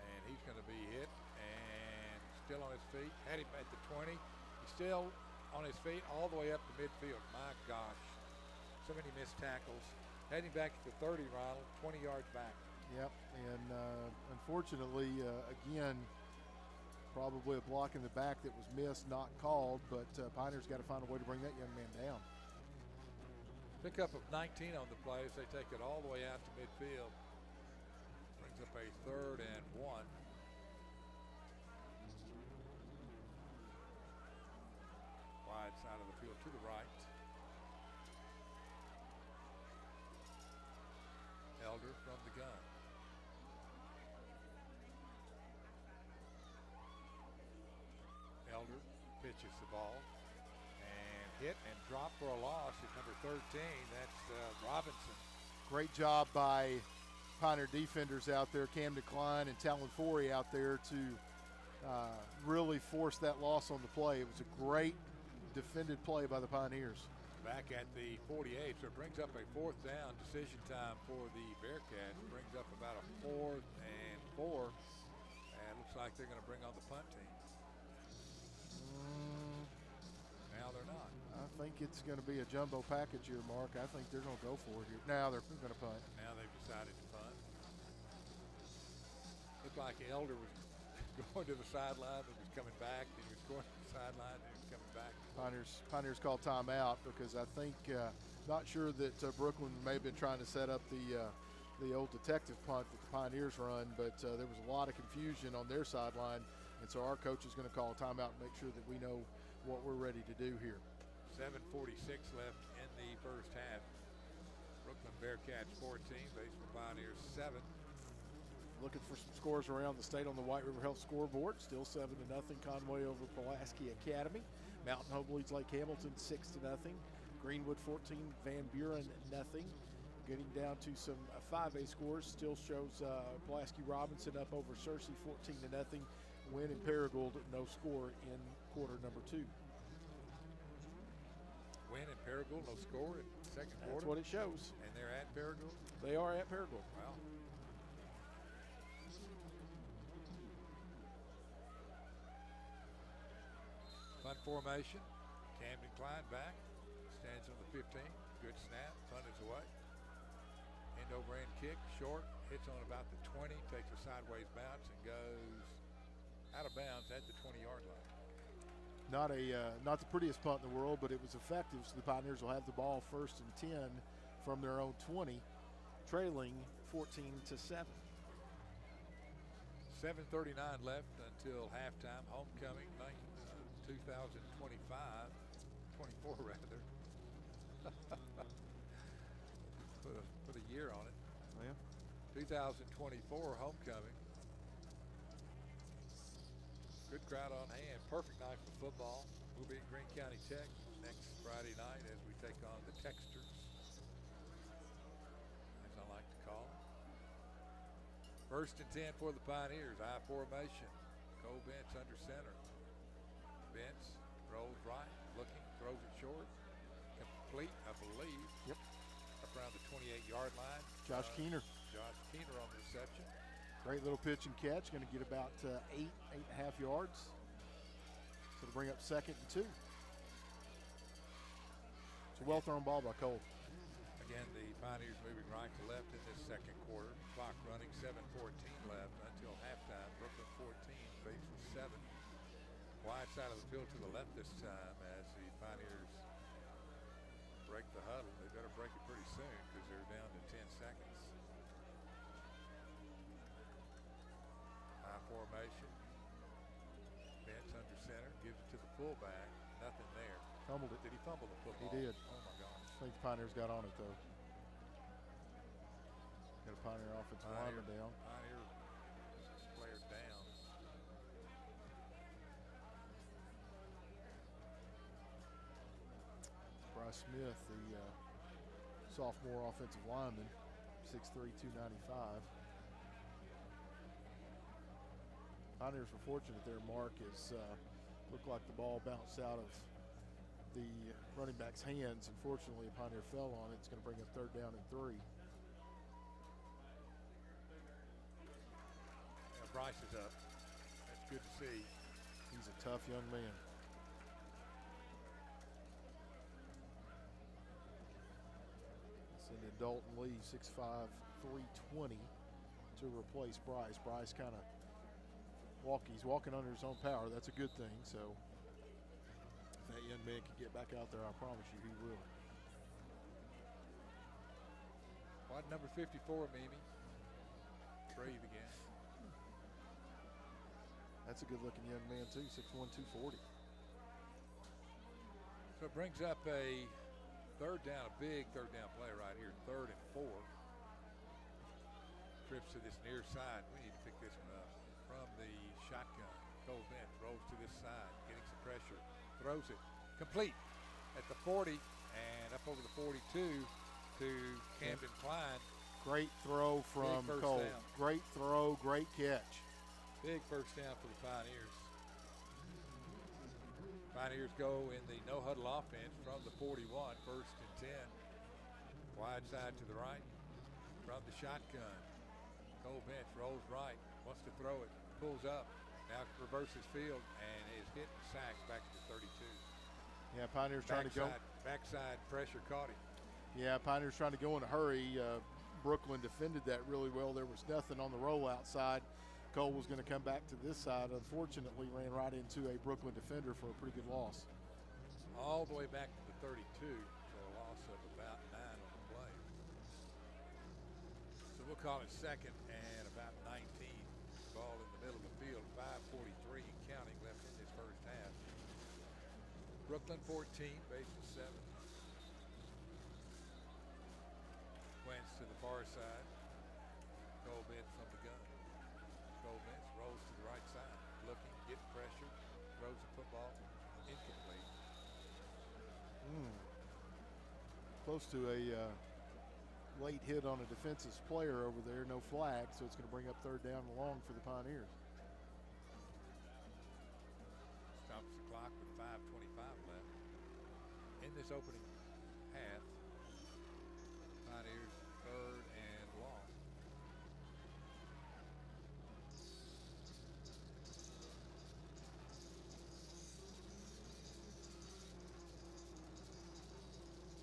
And he's going to be hit and still on his feet. Had him at the 20. He's still on his feet all the way up to midfield. My gosh. So many missed tackles. Heading back to the 30, Ronald, 20 yards back. Yep, and unfortunately, again, probably a block in the back that was missed, not called, but Pioneers got to find a way to bring that young man down. Pickup of 19 on the play as they take it all the way out to midfield. Brings up a 3rd and 1. Wide side of the field to the right. Elder from the gun. Elder pitches the ball and hit and dropped for a loss at number 13. That's Robinson. Great job by Pioneer defenders out there, Camden Klein and Talon Forey out there to really force that loss on the play. It was a great defended play by the Pioneers. Back at the 48, so it brings up a 4th down decision time for the Bearcats. Brings up about a 4th and 4. And it looks like they're going to bring on the punt team. Now they're not. I think it's going to be a jumbo package here, Mark. I think they're going to go for it here. Now they're going to punt. Now they've decided to punt. Looked like Elder was going to the sideline, then was coming back, then he was going to the sideline, then he was coming back. Pioneers called timeout because I think, not sure that Brookland may have been trying to set up the old detective punt that the Pioneers run, but there was a lot of confusion on their sideline, and so our coach is going to call a timeout and make sure that we know what we're ready to do here. 7:46 left in the first half. Brookland Bearcats 14, Batesville Pioneers 7. Looking for some scores around the state on the White River Health scoreboard. Still 7-0 Conway over Pulaski Academy. Mountain Home leads Lake Hamilton 6-0. Greenwood 14, Van Buren nothing. Getting down to some 5A scores. Still shows Pulaski Robinson up over Searcy 14-0. Win in Paragould, no score in quarter number 2. Win in Paragould, no score in second quarter. That's what it shows. And they're at Paragould? They are at Paragould. Wow. Punt formation. Camden Klein back. Stands on the 15. Good snap. Punt is away. End over end kick. Short. Hits on about the 20. Takes a sideways bounce and goes out of bounds at the 20-yard line. Not the prettiest punt in the world, but it was effective. So the Pioneers will have the ball 1st and 10 from their own 20, trailing 14-7. 7:39 left until halftime. Homecoming 2025, 24 rather. put a year on it. Yeah. 2024 homecoming. Good crowd on hand. Perfect night for football. We'll be at Greene County Tech next Friday night as we take on the Texters, as I like to call them. 1st and 10 for the Pioneers. I formation. Cole Bentz under center. Bentz rolls right, looking, throws it short. Complete, I believe. Yep. Up around the 28-yard line. Josh Keener. Josh Keener on the reception. Great little pitch and catch. Going to get about 8.5 yards. So to bring up 2nd and 2. It's a well thrown ball by Cole. Again, the Pioneers moving right to left in this second quarter. Clock running, 7:14 left until halftime. Brooklyn 14, Batesville 7. Wide side of the field to the left this time as the Pioneers break the huddle. They better break it pretty soon because they're down to 10 seconds. High formation. Bentz under center, gives it to the fullback. Nothing there. Fumbled it. Did he fumble the football? He did. Oh my gosh. I think the Pioneers got on it though. Got a Pioneer offensive lineman down. Pioneer player down. Bryce Smith, the sophomore offensive lineman, 6'3", 295. Pioneers were fortunate there, Mark, as looked like the ball bounced out of the running back's hands. Unfortunately, a Pioneer fell on it. It's going to bring up 3rd down and 3. Yeah, Bryce is up. That's good to see. He's a tough young man. Send Dalton Lee, 6'5", 320, to replace Bryce. Bryce kind of he's walking under his own power. That's a good thing. So if that young man can get back out there, I promise you he will. Wide number 54, Mimi. Brave again. That's a good-looking young man too, 6'1", 240. So it brings up a 3rd down, a big 3rd down play right here, 3rd and 4. Trips to this near side. We need to pick this one up. From the shotgun, Cole Bentz rolls to this side, getting some pressure, throws it, complete at the 40 and up over the 42 to Camden Klein. Great throw from Cole. Down. Great throw, great catch. Big first down for the Pioneers. Pioneers go in the no-huddle offense from the 41, 1st and 10. Wide side to the right from the shotgun. Cole Bentz rolls right, wants to throw it, pulls up, now reverses field, and is hit and sacked back to the 32. Yeah, Pioneers trying to go. Backside pressure caught him. Yeah, Pioneers trying to go in a hurry. Brooklyn defended that really well. There was nothing on the rollout side. Cole was going to come back to this side. Unfortunately, ran right into a Brooklyn defender for a pretty good loss. All the way back to the 32 for a loss of about 9 on the play. So we'll call it 2nd and about 19. Ball in the middle of the field, 5:43 and counting left in this first half. Brooklyn 14, Batesville 7. Wentz to the far side. Cole Bentz from the gun. Cole Bentz rolls to the right side, looking, getting pressure, throws the football, incomplete. Close to a late hit on a defensive player over there, no flag, so it's going to bring up 3rd down and long for the Pioneers. Stops the clock with 5:25 left. In this opening half, Pioneers 3rd and long.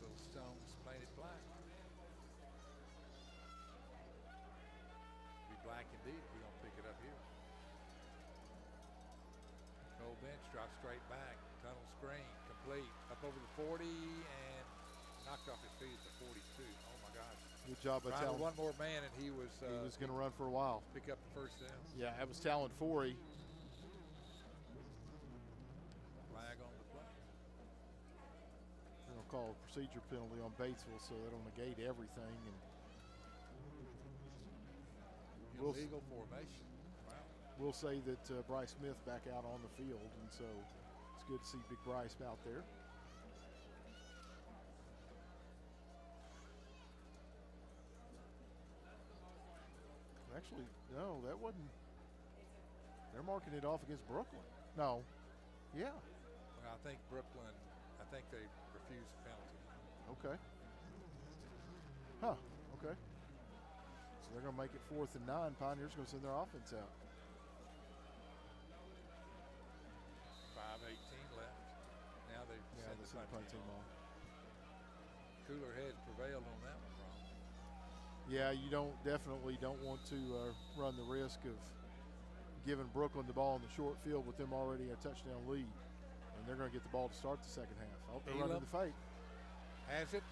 Little stones painted black. Be black indeed if we don't pick it up here. Cole Bentz drops straight back. Tunnel screen, complete. Up over the 40 and knocked off his feet at the 42. Oh my gosh. Good job by Trying Talon. one more man and he was going to run for a while. pick up the 1st down. Yeah, that was Talon Forey. Flag on the play. They're going to call a procedure penalty on Batesville, so that'll negate everything. And Illegal formation. Wow. we'll say that Bryce Smith back out on the field, and so it's good to see Big Bryce out there. Actually, no, that They're marking it off against Brookland. No. Yeah. Well, I think Brookland, I think they refused the penalty. Okay. Huh. Okay. So they're going to make it 4th and 9. Pioneers going to send their offense out. 5:18 left. Now they send the punt team on. Cooler heads prevailed on that one, Ron. Yeah, you definitely don't want to run the risk of giving Brookland the ball in the short field with them already a touchdown lead. And they're going to get the ball to start the second half. I hope they're running the fake. Has it.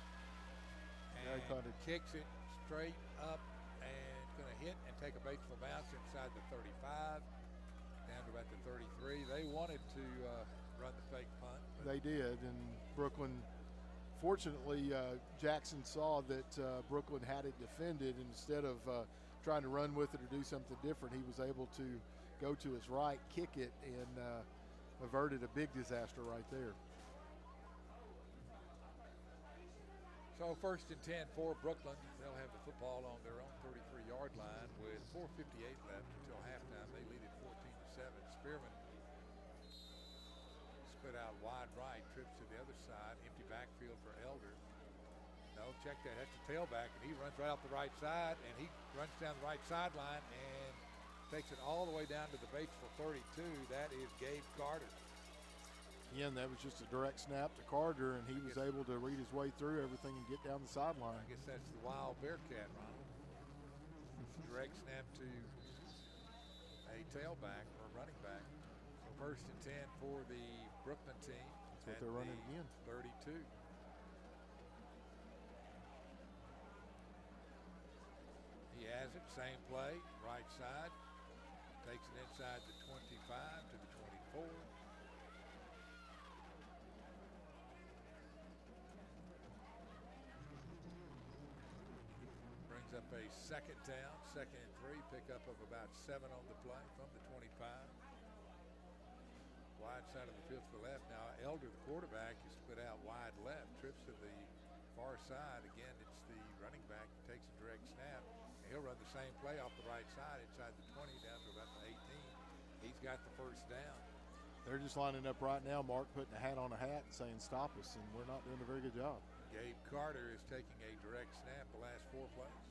And kicks it straight up and going to hit and take a Batesville bounce inside the 35, down to about the 33. They wanted to run the fake punt. They did, and Brookland, fortunately, Jackson saw that Brookland had it defended, and instead of trying to run with it or do something different, he was able to go to his right, kick it, and averted a big disaster right there. So 1st and 10 for Brookland. They'll have the football on their own 33-yard line with 4:58 left until halftime. They lead it 14-7. Spearman split out wide right, trips to the other side, empty backfield for Elder. No, check that. That's the tailback, and he runs right off the right side, and he runs down the right sideline and takes it all the way down to the Batesville 32. That is Gabe Carter. Again, that was just a direct snap to Carter, and he was able to read his way through everything and get down the sideline. I guess that's the wild Bearcat, Ronald. Direct snap to a tailback or running back. So 1st and 10 for the Brookland team. That's what they're running again. 32. He has it, same play, right side. Takes it inside the 25 to the 24. Brings up a 2nd down, 2nd and 3, pickup of about 7 on the play from the 25. Wide side of the field to the left. Now Elder, the quarterback, is split out wide left, trips to the far side. Again, it's the running back who takes a direct snap. And he'll run the same play off the right side inside the 20 down to about the 18. He's got the 1st down. They're just lining up right now, Mark, putting a hat on a hat and saying stop us, and we're not doing a very good job. Gabe Carter is taking a direct snap the last 4 plays.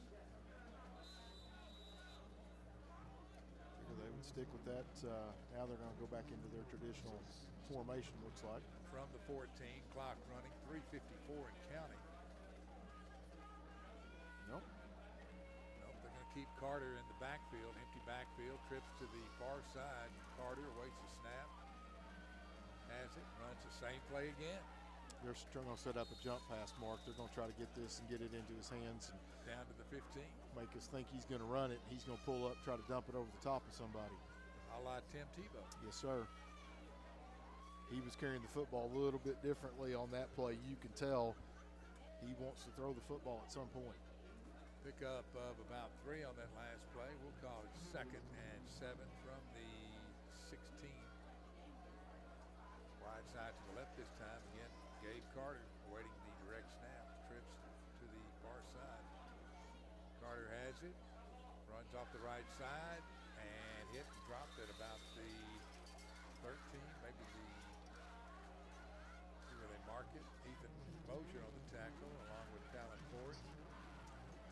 They would stick with that. Now they're going to go back into their traditional formation, looks like. From the 14, clock running, 3:54 and counting. Nope. Nope, they're going to keep Carter in the backfield, empty backfield, trips to the far side. Carter awaits the snap, has it, runs the same play again. They're going to set up a jump pass, Mark. They're going to try to get this and get it into his hands. And down to the 15. Make us think he's going to run it. He's going to pull up, try to dump it over the top of somebody. A la Tim Tebow. Yes, sir. He was carrying the football a little bit differently on that play. You can tell he wants to throw the football at some point. Pickup of about 3 on that last play. We'll call it 2nd and 7 from the 16. Wide side to the left this time. Again, Gabe Carter awaiting the direct snap. Trips to the far side. Carter has it. Runs off the right side and hit and dropped at about the 13, maybe the, see where they mark it. Ethan Mosier on the tackle along with Talon Ford.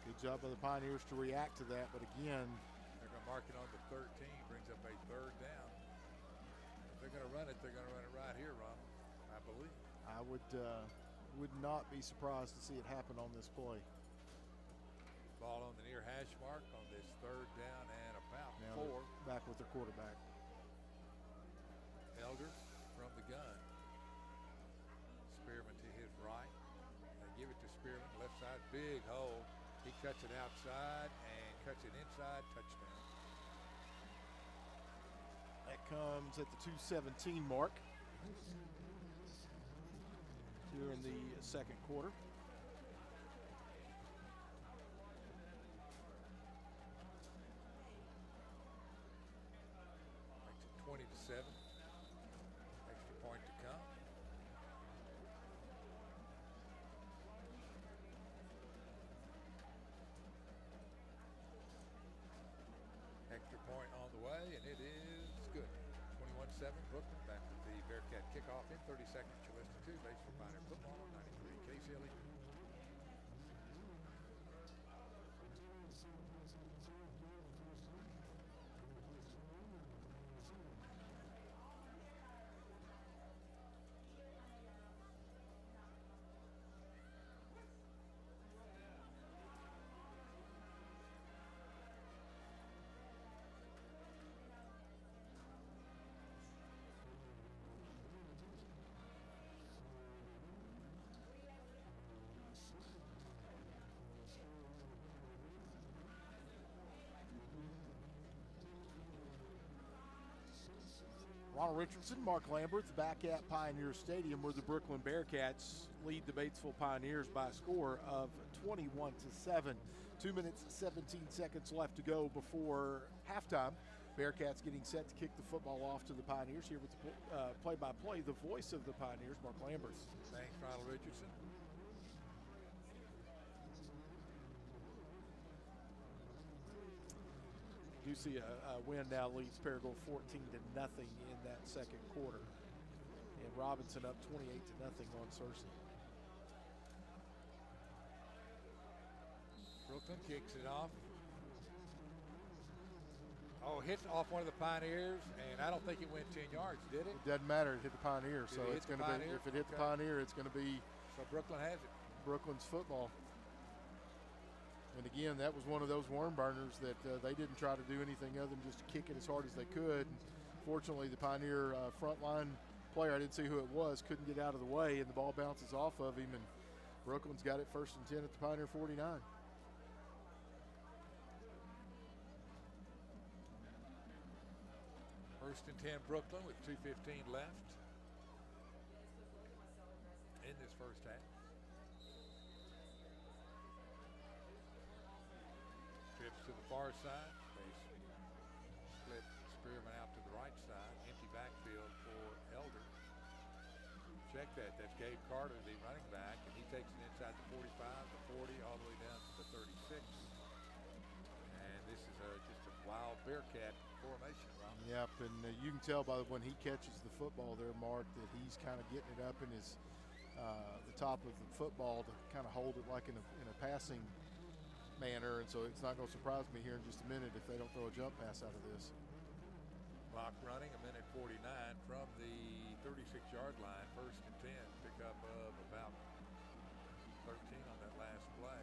Good job by the Pioneers to react to that, but again, they're going to mark it on the 13, brings up a 3rd down. If they're going to run it, they're going to run it right here, Ronald, I believe. I would not be surprised to see it happen on this play. Ball on the near hash mark on this 3rd down and about now 4. Back with their quarterback. Elder from the gun. Spearman to his right. They give it to Spearman, left side, big hole. He cuts it outside and cuts it inside, touchdown. That comes at the 2:17 mark here in the 2nd quarter. Makes it 20-7. Extra point to come. Extra point on the way, and it is good. 7, Brookland back with the Bearcat kickoff in 30 seconds. You're listening to Batesville Pioneer Football on 93 KCLE. Ronald Richardson, Mark Lamberth back at Pioneer Stadium where the Brookland Bearcats lead the Batesville Pioneers by a score of 21-7. 2 minutes, 17 seconds left to go before halftime. Bearcats getting set to kick the football off to the Pioneers. Here with the play-by-play, the voice of the Pioneers, Mark Lamberth. Thanks, Ronald Richardson. You see a win now leads Paragould 14-0 in that second quarter. And Robinson up 28-0 on Searcy. Brookland kicks it off. Oh, hits off one of the Pioneers, and I don't think it went 10 yards, did it? It doesn't matter. It hit the Pioneer. Did So it it's hit going the to be, Pioneer? if it hit the Okay. Pioneer, it's going to be So Brookland has it. Brookland's football. And again, that was one of those worm burners that they didn't try to do anything other than just kick it as hard as they could. And fortunately, the Pioneer front line player, I didn't see who it was, couldn't get out of the way, and the ball bounces off of him, and Brookland's got it 1st and 10 at the Pioneer 49. First and 10 Brookland with 2:15 left in this first half. Trips to the far side. They split Spearman out to the right side. Empty backfield for Elder. Check that. That's Gabe Carter, the running back, and he takes it inside the 45, the 40, all the way down to the 36. And this is just a wild Bearcat formation, Ron. Yep, and you can tell by when he catches the football there, Mark, that he's kind of getting it up in his the top of the football to kind of hold it like in a passing manner, and so it's not going to surprise me here in just a minute if they don't throw a jump pass out of this. Clock running, 1:49 from the 36-yard line. First and 10, pickup of about 13 on that last play.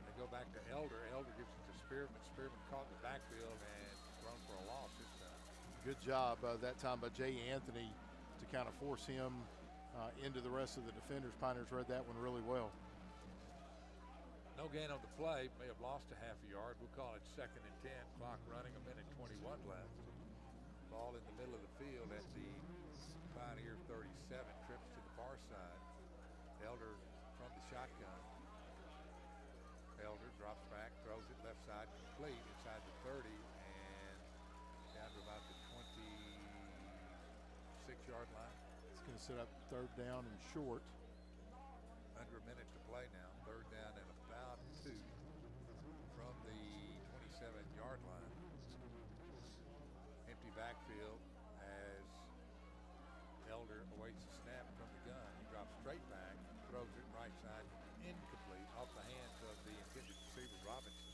They go back to Elder. Elder gives it to Spearman. Spearman caught in the backfield and thrown for a loss this time. Good job that time by Jay Anthony to kind of force him into the rest of the defenders. Pioneers read that one really well. No gain on the play. May have lost a half a yard. We'll call it 2nd and 10. Clock running, 1:21 left. Ball in the middle of the field at the Pioneer 37. Trips to the far side. Elder from the shotgun. Elder drops back, throws it left side complete inside the 30 and down to about the 26-yard line. It's going to set up 3rd down and short. Under a minute to play now. 3rd down and about 2 from the 27-yard line. Empty backfield as Elder awaits the snap from the gun. He drops straight back, throws it right side, incomplete, off the hands of the intended receiver, Robinson.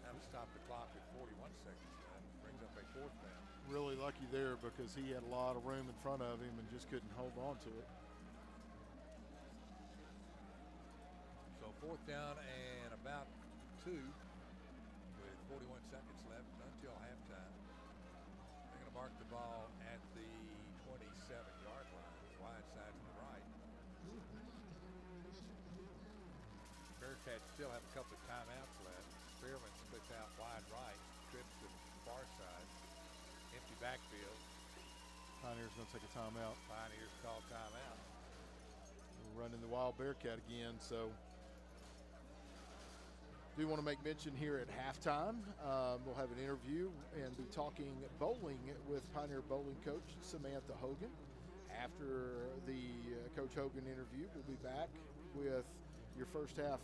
Now to stop the clock at 41 seconds left. Brings up a 4th down. Really lucky there because he had a lot of room in front of him and just couldn't hold on to it. So 4th down and about 2 with 41 seconds left until halftime. They're going to mark the ball at the 27-yard line, wide side to the right. Bearcats still have a couple of timeouts left. Spearman splits out wide right, trips to the far side, empty backfield. Pioneers going to take a timeout. Pioneers call timeout. We're running the Wild Bearcat again, so do want to make mention here at halftime. We'll have an interview and be talking bowling with Pioneer bowling coach Samantha Hogan. After the Coach Hogan interview, we'll be back with your first half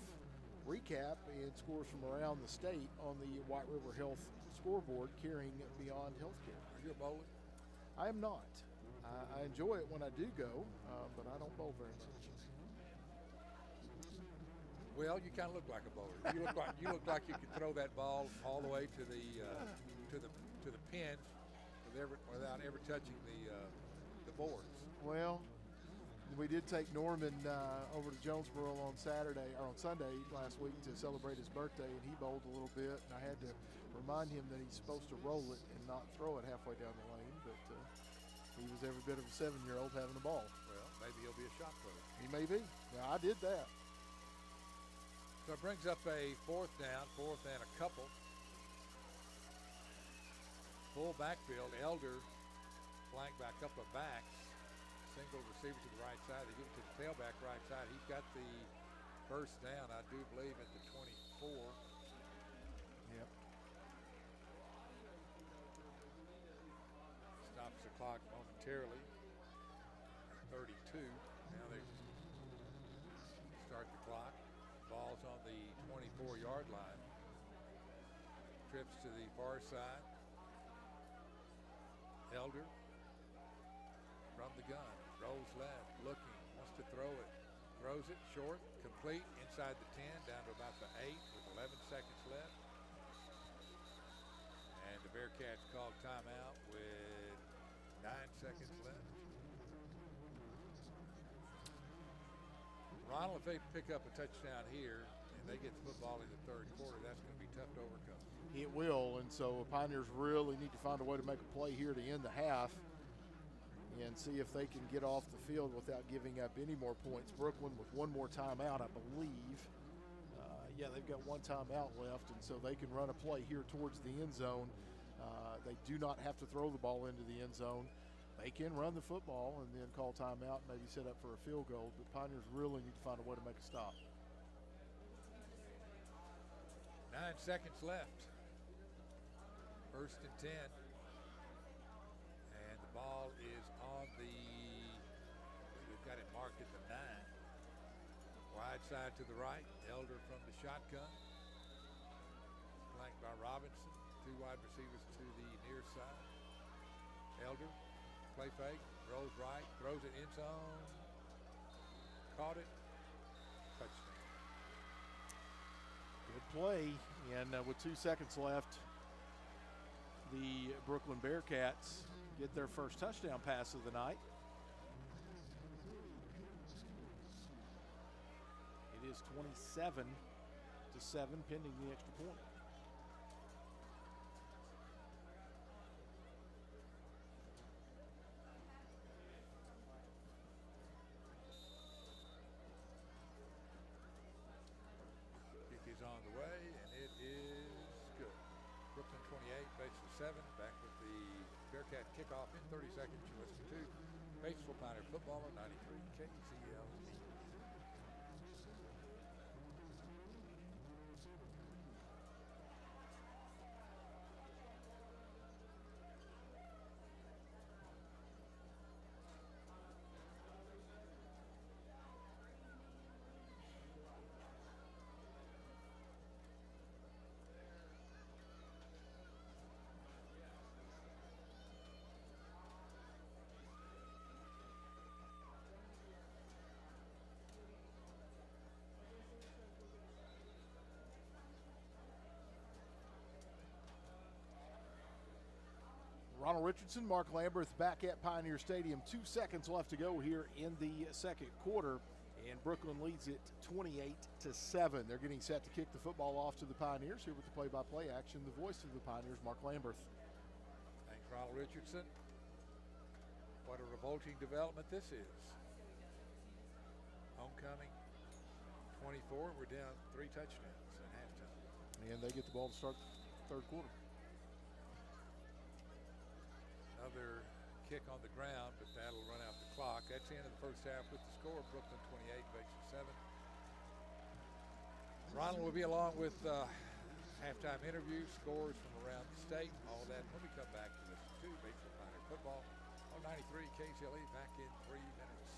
recap and scores from around the state on the White River Health scoreboard carrying Beyond Healthcare. Are you a bowler? I am not. I enjoy it when I do go, but I don't bowl very much. Well, you kind of look like a bowler. You look like you could throw that ball all the way to the pins without ever touching the boards. Well, we did take Norman over to Jonesboro on Sunday last week to celebrate his birthday, and he bowled a little bit. And I had to remind him that he's supposed to roll it and not throw it halfway down the lane. But he was every bit of a 7-year-old having a ball. Well, maybe he'll be a shot putter. He may be. Now, I did that. So it brings up a fourth and a couple. Full backfield. Elder flanked by a couple of backs. Single receiver to the right side. They give it to the tailback right side. He's got the first down, I do believe, at the 24. Yep. Stops the clock momentarily. 32. Now they start the clock. Ball's on the 24-yard line. Trips to the far side. Elder from the gun, rolls left, looking, wants to throw it. Throws it short, complete, inside the 10, down to about the 8 with 11 seconds left. And the Bearcats called timeout with 9 seconds left. Ronald, if they pick up a touchdown here and they get the football in the third quarter, that's going to be tough to overcome. It will, and so Pioneers really need to find a way to make a play here to end the half and see if they can get off the field without giving up any more points. Brookland with one more timeout, I believe. Yeah, they've got one timeout left, and so they can run a play here towards the end zone. They do not have to throw the ball into the end zone. They can run the football and then call timeout and maybe set up for a field goal, but Pioneers really need to find a way to make a stop. 9 seconds left. First and 10. And the ball is on we've got it marked at the 9. Wide side to the right. Elder from the shotgun. Flanked by Robinson. 2 wide receivers to the near side. Elder, play fake, rolls right, throws it in zone. Caught it. Touchdown. Good play, and with 2 seconds left, the Brookland Bearcats get their first touchdown pass of the night. It is 27-7 pending the extra point. Kick is on the way, and it is good. Brookland 28, Batesville 7. Back with the Bearcat kickoff in 30 seconds. You listen to Batesville Pioneer Football on 93 KCL. Ronald Richardson, Mark Lamberth back at Pioneer Stadium. 2 seconds left to go here in the second quarter, and Brookland leads it 28-7. They're getting set to kick the football off to the Pioneers. Here with the play-by-play action, the voice of the Pioneers, Mark Lamberth. Thanks, Ronald Richardson. What a revolting development this is. Homecoming 24, we're down 3 touchdowns at halftime. And they get the ball to start the third quarter. Another kick on the ground, but that'll run out the clock. That's the end of the first half with the score. Brookland 28, Batesville 7. Ronald will be along with halftime interviews, scores from around the state, all that. When we come back to listen to Batesville Pioneer Football on 93 KCLE, back in 3 minutes.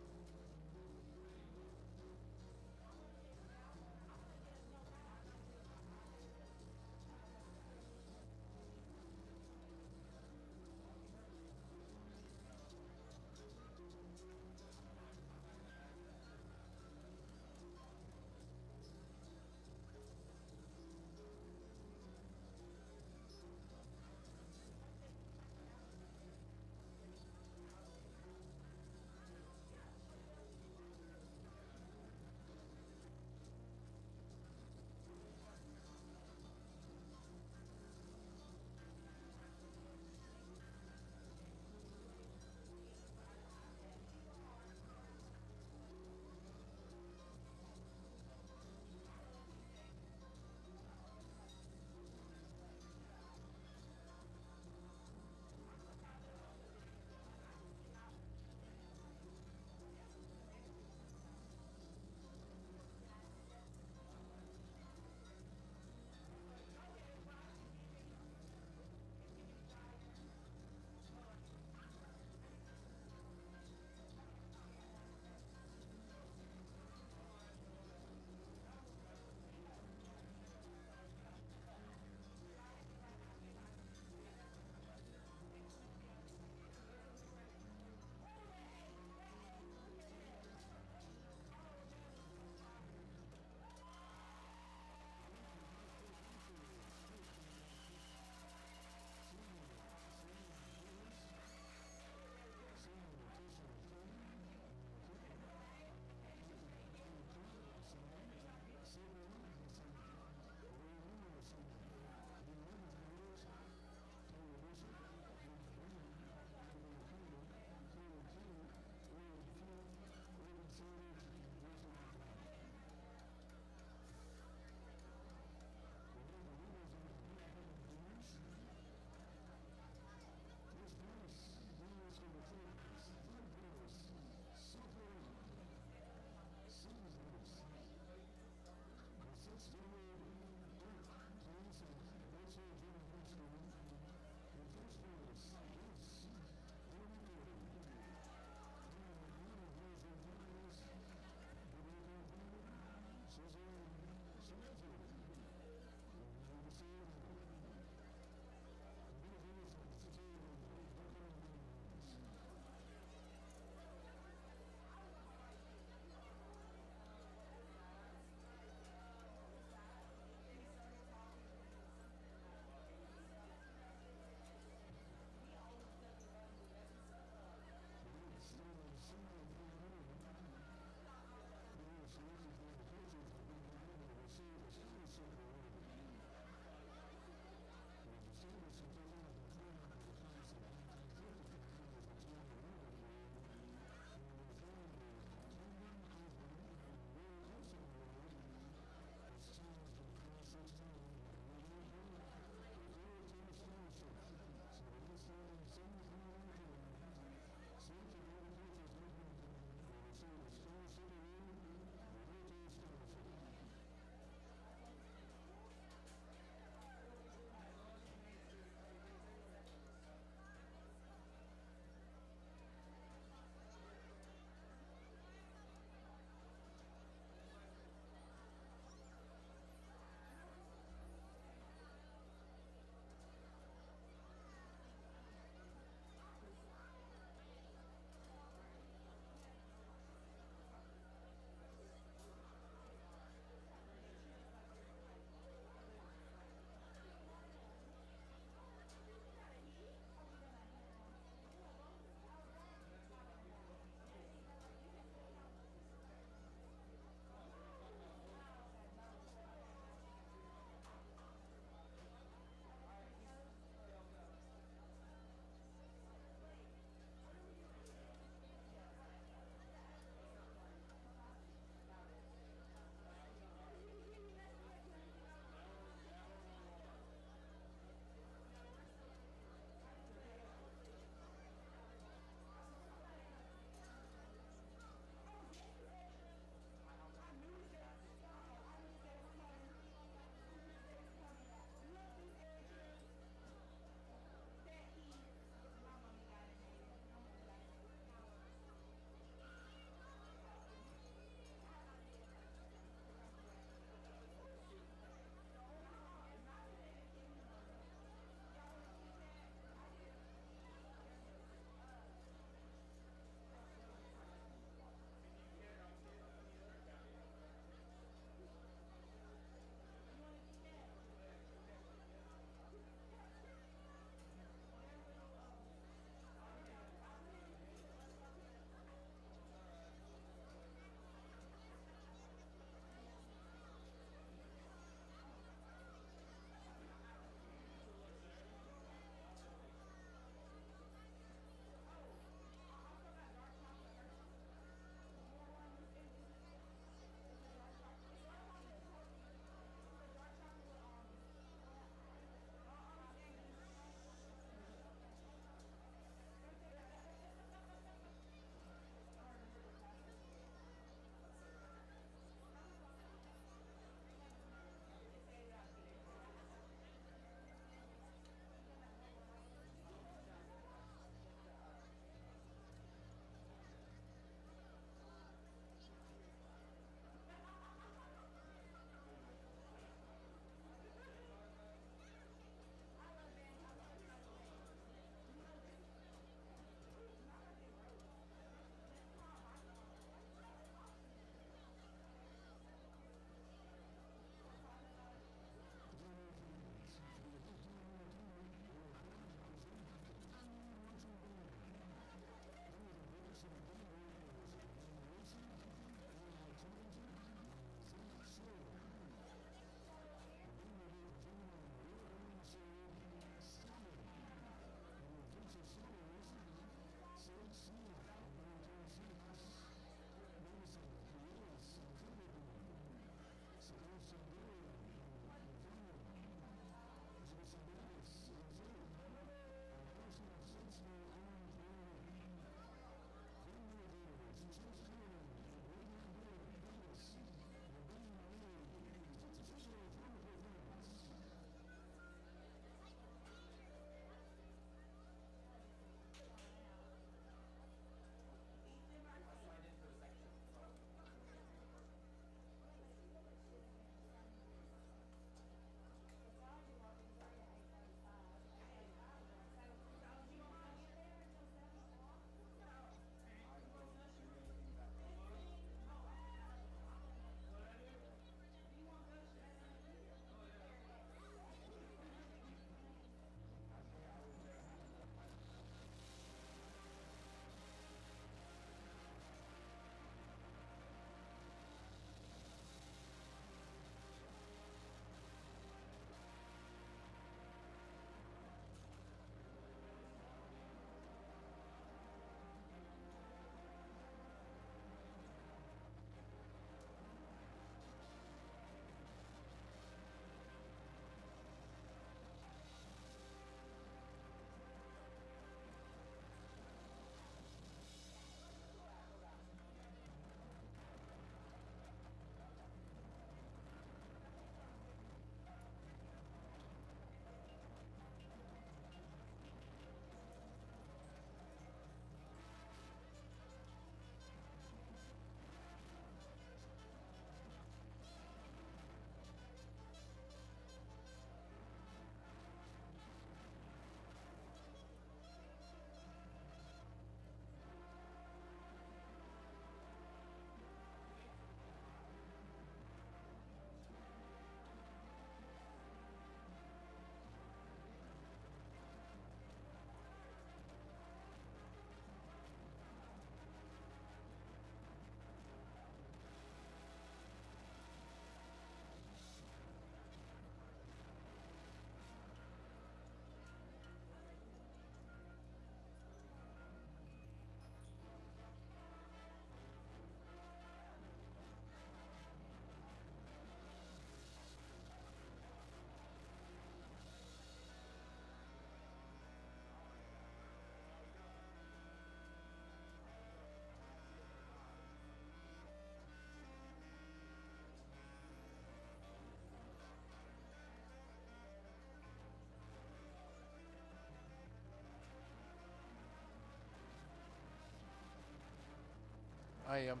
I am.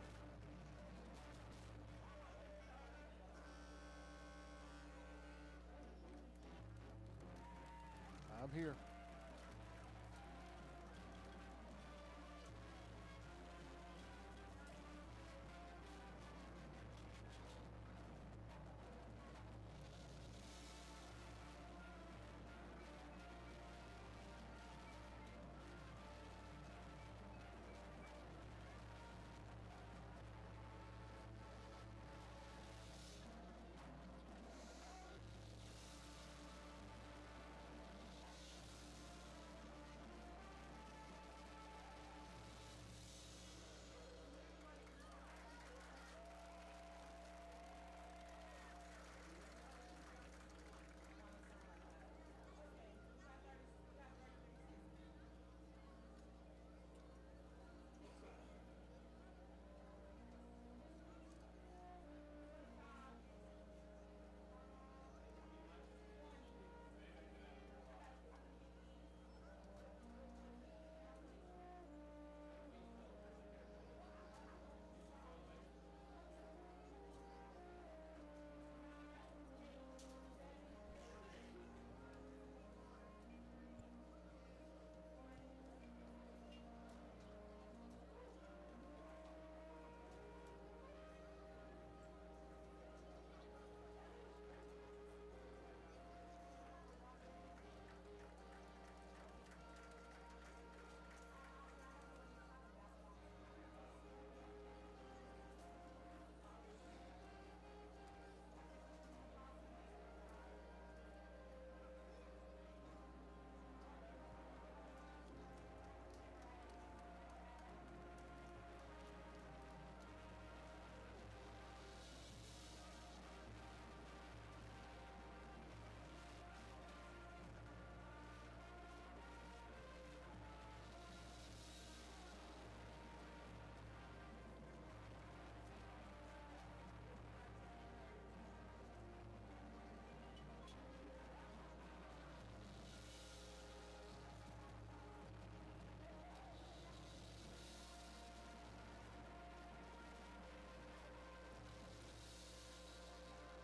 I'm here.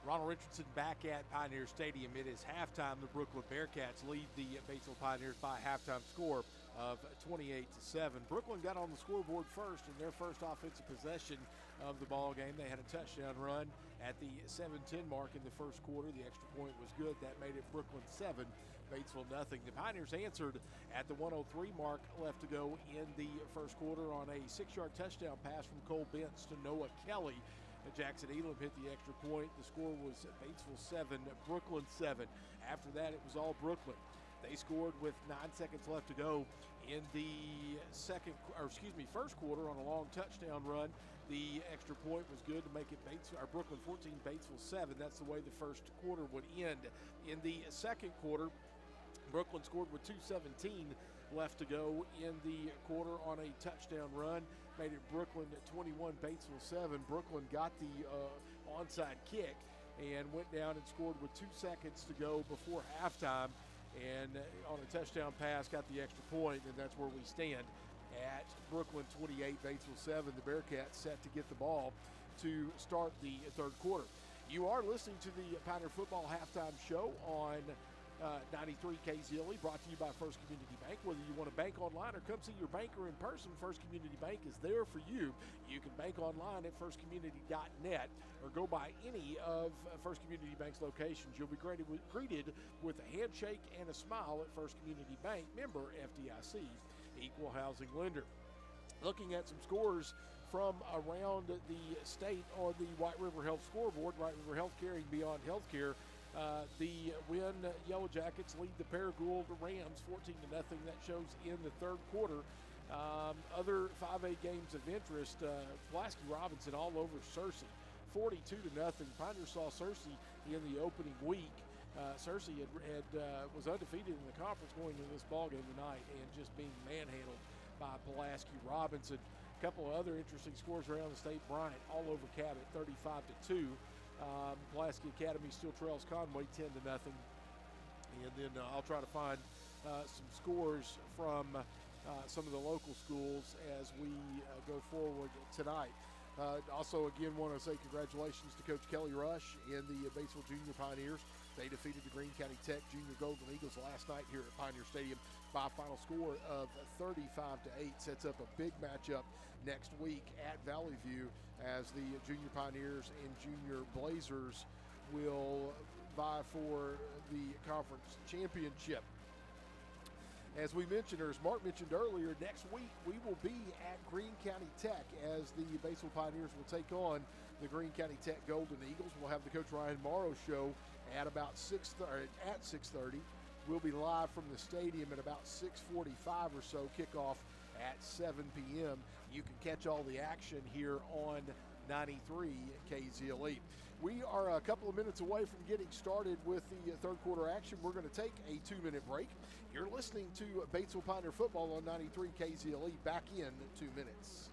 Ronald Richardson back at Pioneer Stadium. It is halftime. The Brookland Bearcats lead the Batesville Pioneers by a halftime score of 28-7. Brookland got on the scoreboard first in their first offensive possession of the ball game. They had a touchdown run at the 7-10 mark in the first quarter. The extra point was good. That made it Brookland 7, Batesville nothing. The Pioneers answered at the 1:03 mark left to go in the first quarter on a 6-yard touchdown pass from Cole Bentz to Noah Kelly. Jackson Elam hit the extra point. The score was Batesville 7, Brookland 7. After that, it was all Brookland. They scored with 9 seconds left to go in the first quarter on a long touchdown run. The extra point was good to make it Brookland 14, Batesville 7. That's the way the first quarter would end. In the second quarter, Brookland scored with 2:17 left to go in the quarter on a touchdown run. Made it Brookland 21, Batesville 7. Brookland got the onside kick and went down and scored with 2 seconds to go before halftime. And on a touchdown pass, got the extra point, and that's where we stand at Brookland 28, Batesville 7. The Bearcats set to get the ball to start the third quarter. You are listening to the Pioneer Football Halftime Show on 93 KZLE, brought to you by First Community Bank. Whether you want to bank online or come see your banker in person, First Community Bank is there for you. You can bank online at firstcommunity.net or go by any of First Community Bank's locations. You'll be greeted with a handshake and a smile at First Community Bank, member FDIC, equal housing lender. Looking at some scores from around the state on the White River Health scoreboard, White River Health caring beyond healthcare. The Win Yellow Jackets lead the Paragould Rams 14-0. That shows in the third quarter. Other 5A games of interest, Pulaski Robinson all over Searcy, 42-0. Pioneers saw Searcy in the opening week. Searcy was undefeated in the conference going into this ballgame tonight and just being manhandled by Pulaski Robinson. A couple of other interesting scores around the state. Bryant all over Cabot, 35-2. Pulaski Academy still trails Conway 10-0. And then I'll try to find some scores from some of the local schools as we go forward tonight. Also, again, want to say congratulations to Coach Kelly Rush and the Batesville Junior Pioneers. They defeated the Greene County Tech Junior Golden Eagles last night here at Pioneer Stadium by a final score of 35-8. Sets up a big matchup next week at Valley View as the Junior Pioneers and Junior Blazers will vie for the conference championship. As we mentioned, or as Mark mentioned earlier, next week we will be at Greene County Tech as the Batesville Pioneers will take on the Greene County Tech Golden Eagles. We'll have the Coach Ryan Morrow show at about 6:30. We'll be live from the stadium at about 6:45 or so. Kickoff at 7 p.m. You can catch all the action here on 93 KZLE. We are a couple of minutes away from getting started with the third quarter action. We're going to take a 2-minute break. You're listening to Batesville Pioneer Football on 93 KZLE. Back in 2 minutes.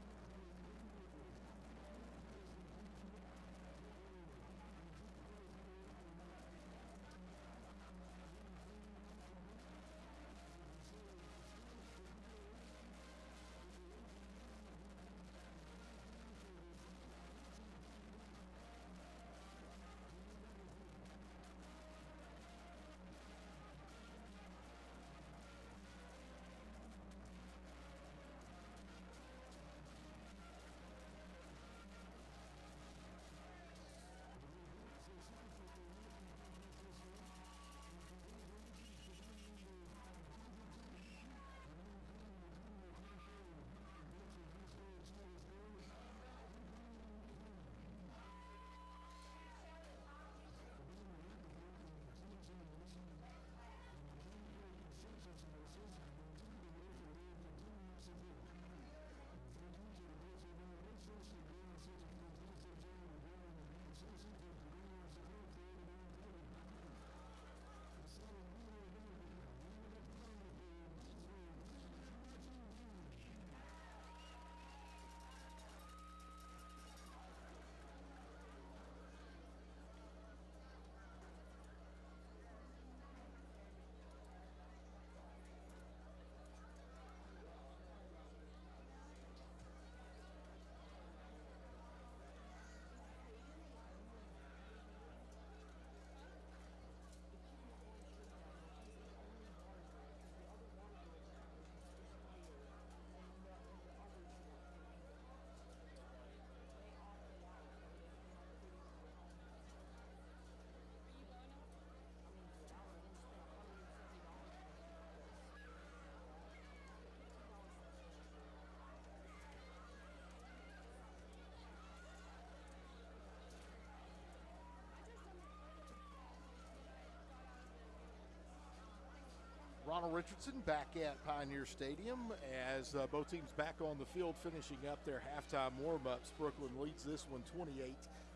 Ronald Richardson back at Pioneer Stadium as both teams back on the field finishing up their halftime warm-ups. Brookland leads this one 28-7.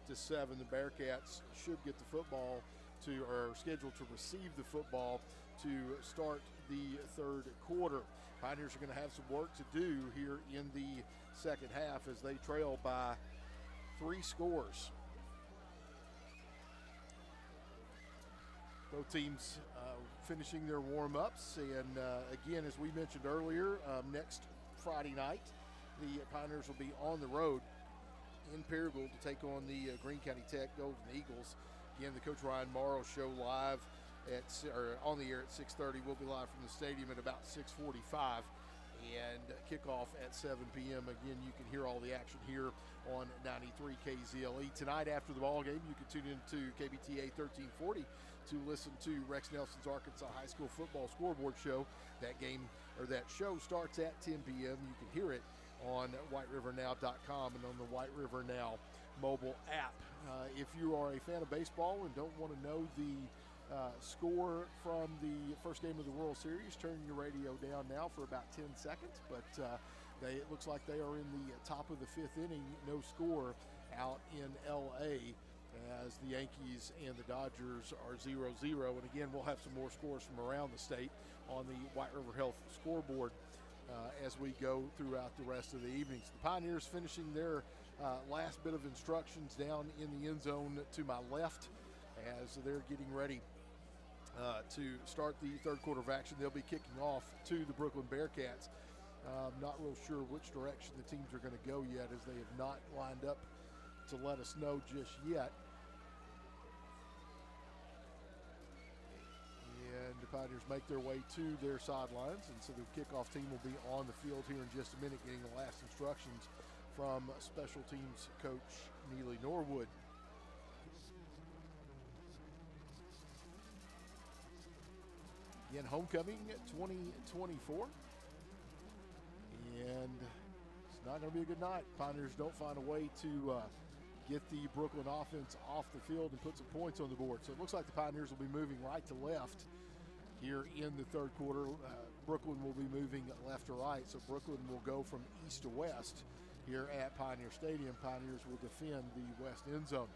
The Bearcats should get the football to, or are scheduled to receive the football to start the third quarter. Pioneers are going to have some work to do here in the second half as they trail by 3 scores. Both teams finishing their warm-ups, and again, as we mentioned earlier, next Friday night, the Pioneers will be on the road in Paragould to take on the Greene County Tech Golden Eagles. Again, the Coach Ryan Morrow show live on the air at 6:30. We'll be live from the stadium at about 6:45. And kickoff at 7 p.m. Again, you can hear all the action here on 93 KZLE. Tonight after the ball game, you can tune into KBTA 1340 to listen to Rex Nelson's Arkansas High School Football Scoreboard Show. That show starts at 10 p.m. You can hear it on WhiteRiverNow.com and on the White River Now mobile app. If you are a fan of baseball and don't want to know the score from the first game of the World Series, turn your radio down now for about 10 seconds. But it looks like they are in the top of the 5th inning, no score out in L.A. as the Yankees and the Dodgers are 0-0. And again, we'll have some more scores from around the state on the White River Health scoreboard as we go throughout the rest of the evenings. The Pioneers finishing their last bit of instructions down in the end zone to my left as they're getting ready to start the third quarter of action. They'll be kicking off to the Brookland Bearcats. Not real sure which direction the teams are going to go yet, as they have not lined up to let us know just yet. And the Pioneers make their way to their sidelines, and so the kickoff team will be on the field here in just a minute, getting the last instructions from special teams coach Neely Norwood. Again, homecoming 2024. And it's not going to be a good night. Pioneers don't find a way to get the Brookland offense off the field and put some points on the board. So it looks like the Pioneers will be moving right to left here in the third quarter. Brookland will be moving left to right. So Brookland will go from east to west here at Pioneer Stadium. Pioneers will defend the west end zone.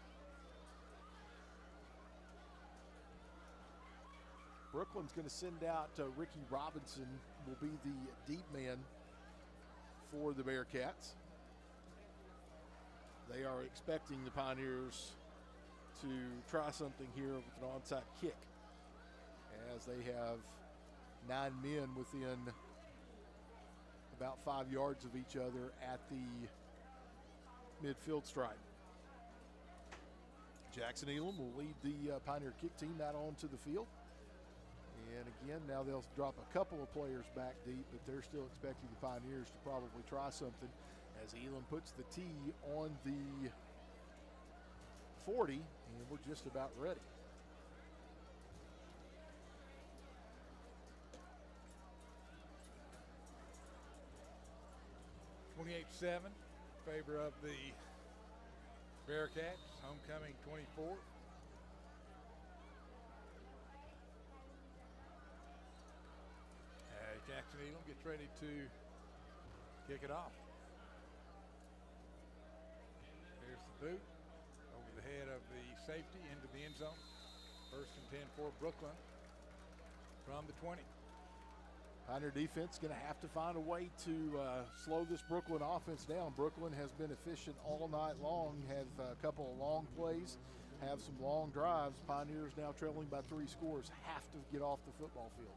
Brookland's going to send out Ricky Robinson, will be the deep man for the Bearcats. They are expecting the Pioneers to try something here with an onside kick, as they have 9 men within about 5 yards of each other at the midfield stripe. Jackson Elam will lead the Pioneer kick team out onto the field. And again, now they'll drop a couple of players back deep, but they're still expecting the Pioneers to probably try something, as Elam puts the tee on the 40, and we're just about ready. (28-7) in favor of the Bearcats. Homecoming 24. Jackson Elam gets ready to kick it off. There's the boot over the head of the safety into the end zone. 1st and 10 for Brookland from the 20. Pioneer defense going to have to find a way to slow this Brookland offense down. Brookland has been efficient all night long, have a couple of long plays, have some long drives. Pioneers now trailing by 3 scores, have to get off the football field.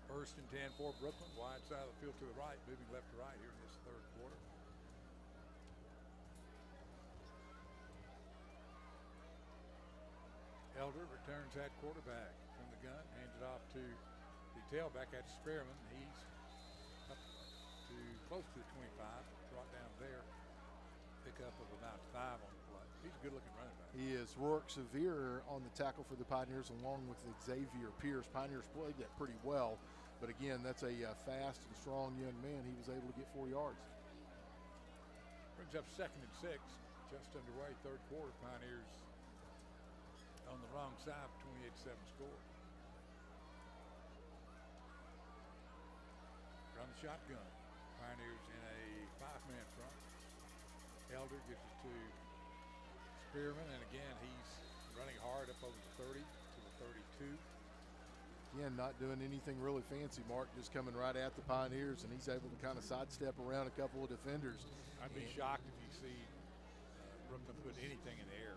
1st and 10 for Brookland, wide side of the field to the right, moving left to right here in this third quarter. Elder returns at quarterback from the gun, hands it off to the tailback. That's Spearman. He's up to close to the 25, brought down there. Pickup of about 5 on the play. He's a good-looking running back. He is. Rourke Sevier on the tackle for the Pioneers, along with Xavier Pierce. Pioneers played that pretty well, but again, that's a fast and strong young man. He was able to get 4 yards. Brings up 2nd and 6, just underway, third quarter. Pioneers on the wrong side, 28-7 score. From the shotgun, Pioneers in a 5-man front. Elder gives it to Spearman, and again, he's running hard up over the 30 to the 32. Again, not doing anything really fancy, Mark, just coming right at the Pioneers, and he's able to kind of sidestep around a couple of defenders. I'd be shocked if you see Brookland put anything in the air.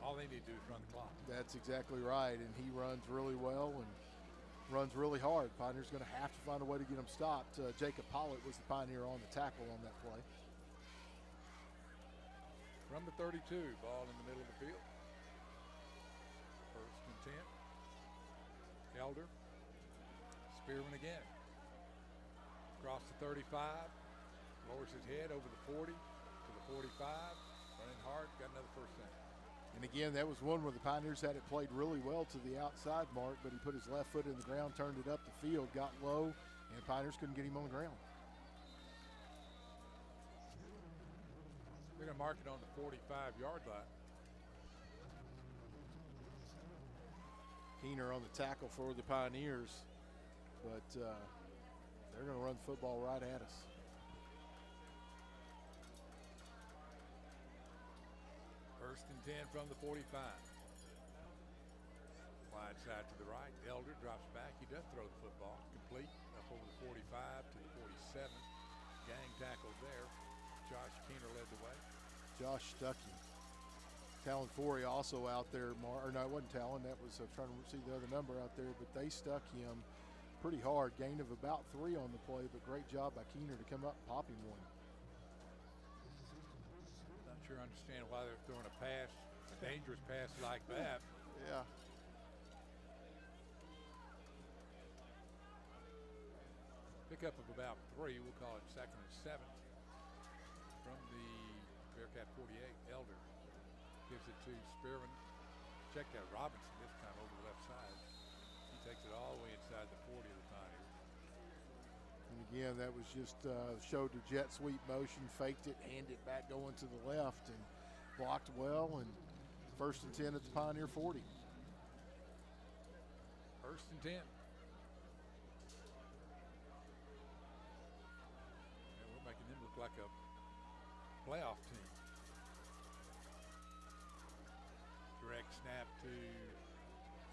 All they need to do is run the clock. That's exactly right, and he runs really well and runs really hard. Pioneers going to have to find a way to get him stopped. Jacob Pollitt was the Pioneer on the tackle on that play. From the 32, ball in the middle of the field. 1st and 10. Elder. Spearman again. Across the 35. Lowers his head over the 40 to the 45. Running hard. Got another 1st down. And again, that was one where the Pioneers had it played really well to the outside, Mark, but he put his left foot in the ground, turned it up the field, got low, and Pioneers couldn't get him on the ground. They're going to mark it on the 45-yard line. Keener on the tackle for the Pioneers, but they're going to run the football right at us. First and 10 from the 45. Wide side to the right. Elder drops back. He does throw the football. Complete up over the 45 to the 47. Gang tackle there. Josh Keener led the way. Josh Stuckey. Talon Forey also out there. Or no, it wasn't Talon. That was trying to see the other number out there, but they stuck him pretty hard. Gain of about 3 on the play, but great job by Keener to come up and pop him one. Not sure I understand why they're throwing a pass, a dangerous pass like that. Yeah. Pickup of about 3, we'll call it 2nd and 7 from the Bearcat 48. Elder gives it to Spearman. Check that, Robinson this time over the left side. He takes it all the way inside the 40 of the Pioneers. And again, that was just showed the jet sweep motion, faked it, handed it back going to the left, and blocked well. And 1st and 10 at the Pioneer 40. 1st and 10. And we're making them look like a playoff team. Direct snap to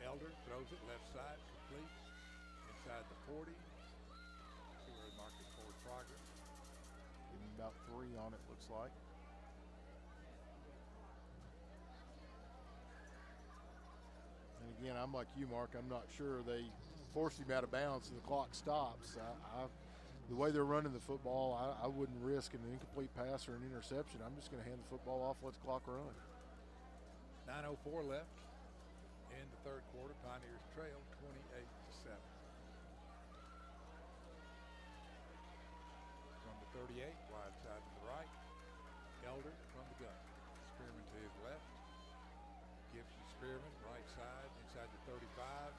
Elder, throws it left side, complete, inside the 40. See where he marked it forward progress. Getting about 3 on it, looks like. And again, I'm like you, Mark. I'm not sure. They forced him out of bounds and the clock stops. The way they're running the football, I wouldn't risk an incomplete pass or an interception. I'm just going to hand the football off, let the clock run. 9:04 left in the 3rd quarter. Pioneers trail 28-7. From the 38, wide side to the right. Elder from the gun. Spearman to his left. Gives to Spearman, right side, inside the 35,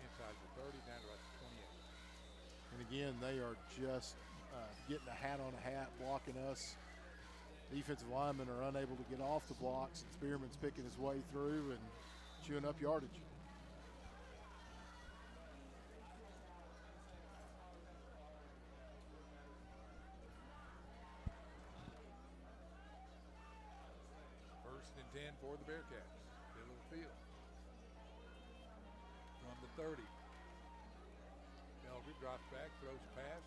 inside the 30, down to about the 28. And again, they are just getting a hat on a hat, blocking us. Defensive linemen are unable to get off the blocks, and Spearman's picking his way through and chewing up yardage. First and 10 for the Bearcats. Middle of the field. From the 30. Elder drops back, throws a pass.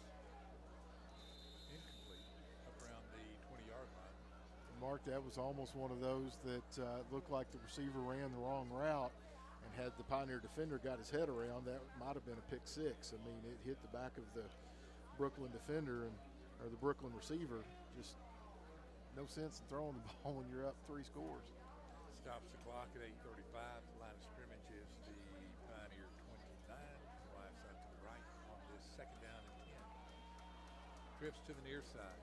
Incomplete. Up around the 20-yard line. Mark, that was almost one of those that looked like the receiver ran the wrong route, and had the Pioneer defender got his head around, that might have been a pick 6. I mean, it hit the back of the Brookland defender or the Brookland receiver. Just no sense in throwing the ball when you're up 3 scores. Stops the clock at 8:35. The line of scrimmage is the Pioneer 29. Right side to the right on this 2nd down and 10. Trips to the near side.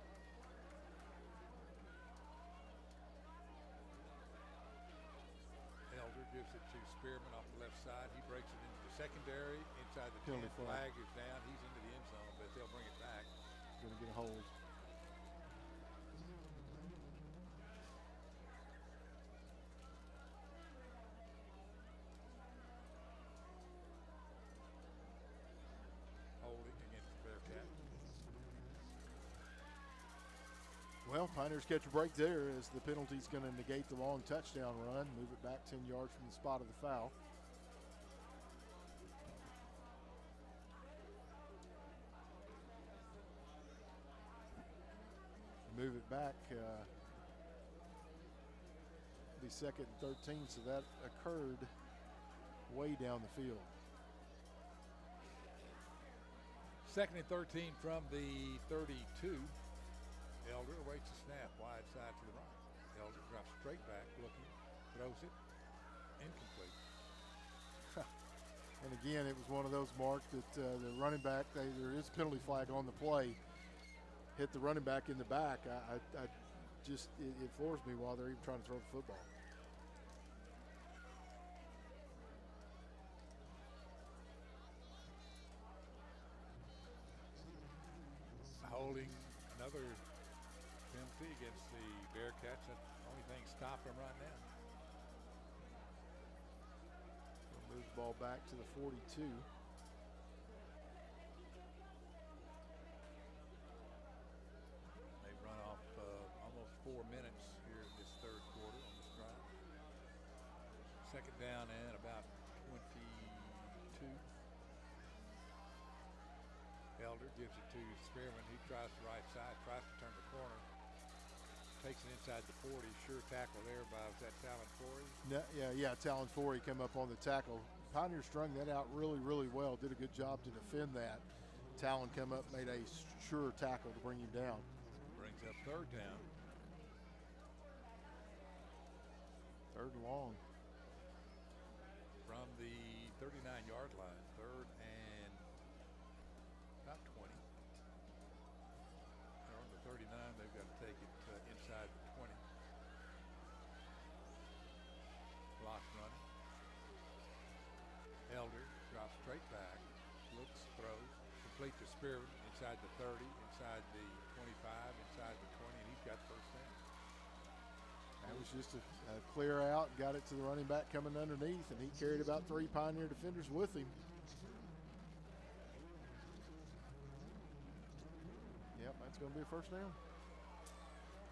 Elder gives it to Spearman off the left side. He breaks it into the secondary. Inside the 10. Flag is down. He's into the end zone, but they'll bring it back. Going to get a hold. Holding against the Bearcat. Well, Pioneers catch a break there as the penalty's going to negate the long touchdown run, move it back 10 yards from the spot of the foul. Move it back, be 2nd and 13, so that occurred way down the field. 2nd and 13 from the 32. Elder awaits the snap, wide side to the right. Elder drops straight back, looking, throws it, incomplete. And again, it was one of those, Mark, that the running back, there is a penalty flag on the play, hit the running back in the back. I just, it floors me while they're even trying to throw the football. Holding, another penalty against the Bearcats. That's the only thing stopping them right now. We'll move the ball back to the 42. They run off almost 4 minutes here in this 3rd quarter on this drive. 2nd down and about 22. Elder gives it to Spearman. He tries the right side, tries to turn the corner. Takes it inside the 40. Sure tackle there by, was that Talon Forey? No, yeah, Talon Forey come up on the tackle. Pioneers strung that out really, really well. Did a good job to defend that. Talon come up, made a sure tackle to bring him down. Brings up third down. Third and long. From the 39-yard line, third and about 20. They're on the 39. They've got to take it inside the 20. Block running. Elder drops straight back, looks, throws, complete to Spearman inside the 30, inside the 25, inside the 20, and he's got first down. That was just a clear out, got it to the running back coming underneath, and he carried about 3 Pioneer defenders with him. Yep, that's going to be a first down.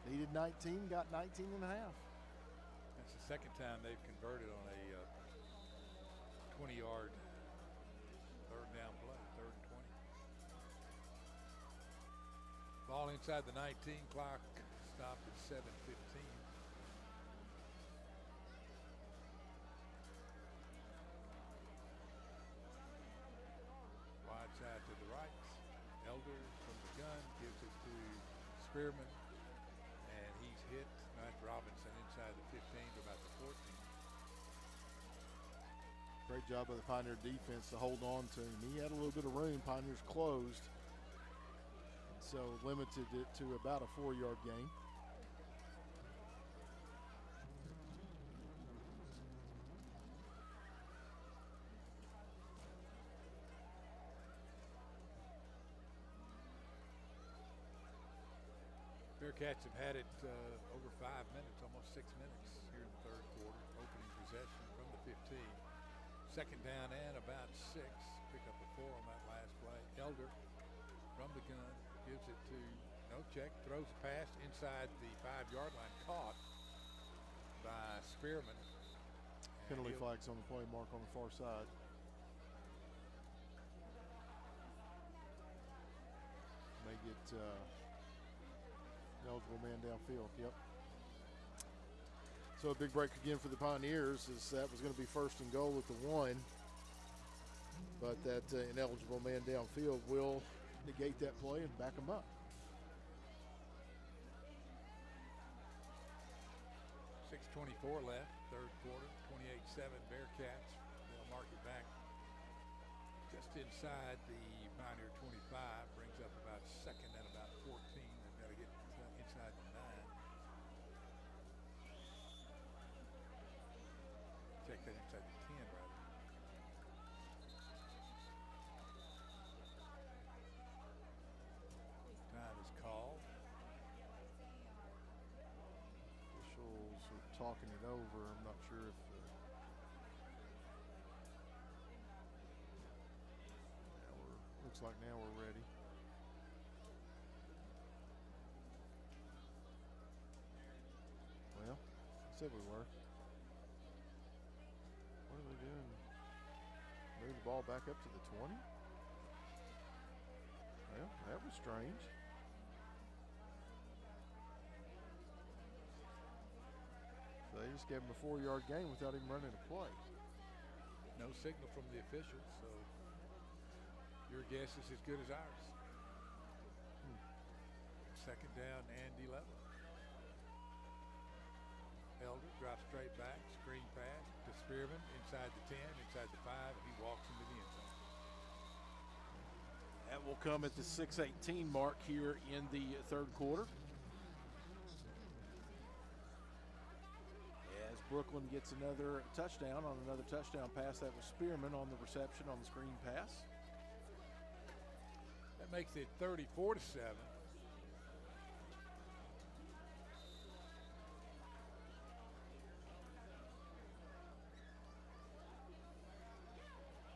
Needed 19, got 19 and a half. That's the second time they've converted on a 20-yard third down play, third and 20. Ball inside the 19, clock stopped at 7:15. Wide side to the right. Elder from the gun gives it to Spearman, and he's hit. Matt Robinson inside the 15 to about the 14. Great job by the Pioneer defense to hold on to him. He had a little bit of room. Pioneers closed, so limited it to about a 4-yard gain. Bearcats have had it over 5 minutes, almost 6 minutes here in the third quarter. Opening possession from the 15. Second down and about 6. Pick up a 4 on that last play. Elder from the gun gives it to no check, throws a pass inside the 5-yard line, caught by Spearman. Penalty flags on the play mark on the far side. May get eligible man downfield. Yep. So a big break again for the Pioneers, as that was going to be first and goal at the 1. But that ineligible man downfield will negate that play and back them up. 6:24 left, third quarter, 28-7 Bearcats. They'll mark it back just inside the Pioneer 25, brings up about second and about 14. They've got to get inside the 9. Check that inside the 10, rather. Time is called. Officials are talking it over. I'm not sure if looks like now we're ready. Well, I said we were. What are they doing? Move the ball back up to the 20? Well, that was strange. So they just gave him a 4-yard gain without even running a play. No signal from the officials, so your guess is as good as ours. Second down and 11. Elder drops straight back, screen pass to Spearman inside the 10, inside the 5, and he walks into the end zone. That will come at the 6:18 mark here in the third quarter. As Brookland gets another touchdown on another touchdown pass, that was Spearman on the reception on the screen pass. That makes it 34-7.